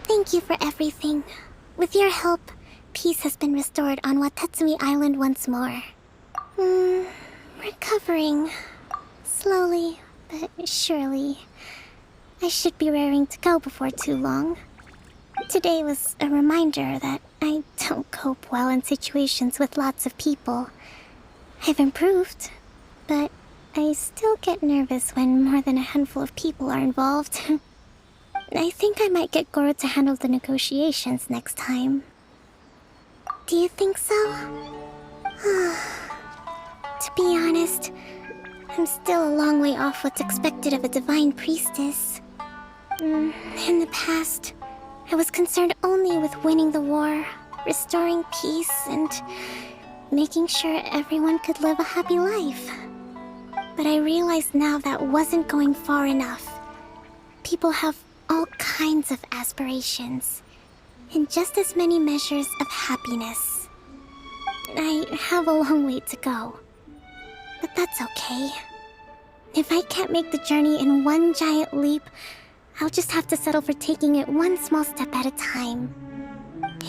Thank you for everything. With your help, peace has been restored on Watatsumi Island once more. Recovering. Slowly, but surely. I should be raring to go before too long. Today was a reminder that I don't cope well in situations with lots of people. I've improved, but I still get nervous when more than a handful of people are involved. I think I might get Goro to handle the negotiations next time. Do you think so? To be honest, I'm still a long way off what's expected of a divine priestess. In the past, I was concerned only with winning the war, restoring peace, and making sure everyone could live a happy life. But I realize now that wasn't going far enough. People have all kinds of aspirations, and just as many measures of happiness. I have a long way to go, but that's okay. If I can't make the journey in one giant leap, I'll just have to settle for taking it one small step at a time.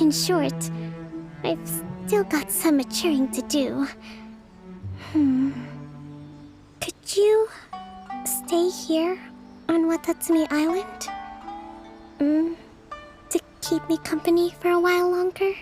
In short, I've still got some maturing to do. Could you stay here on Watatsumi Island? To keep me company for a while longer?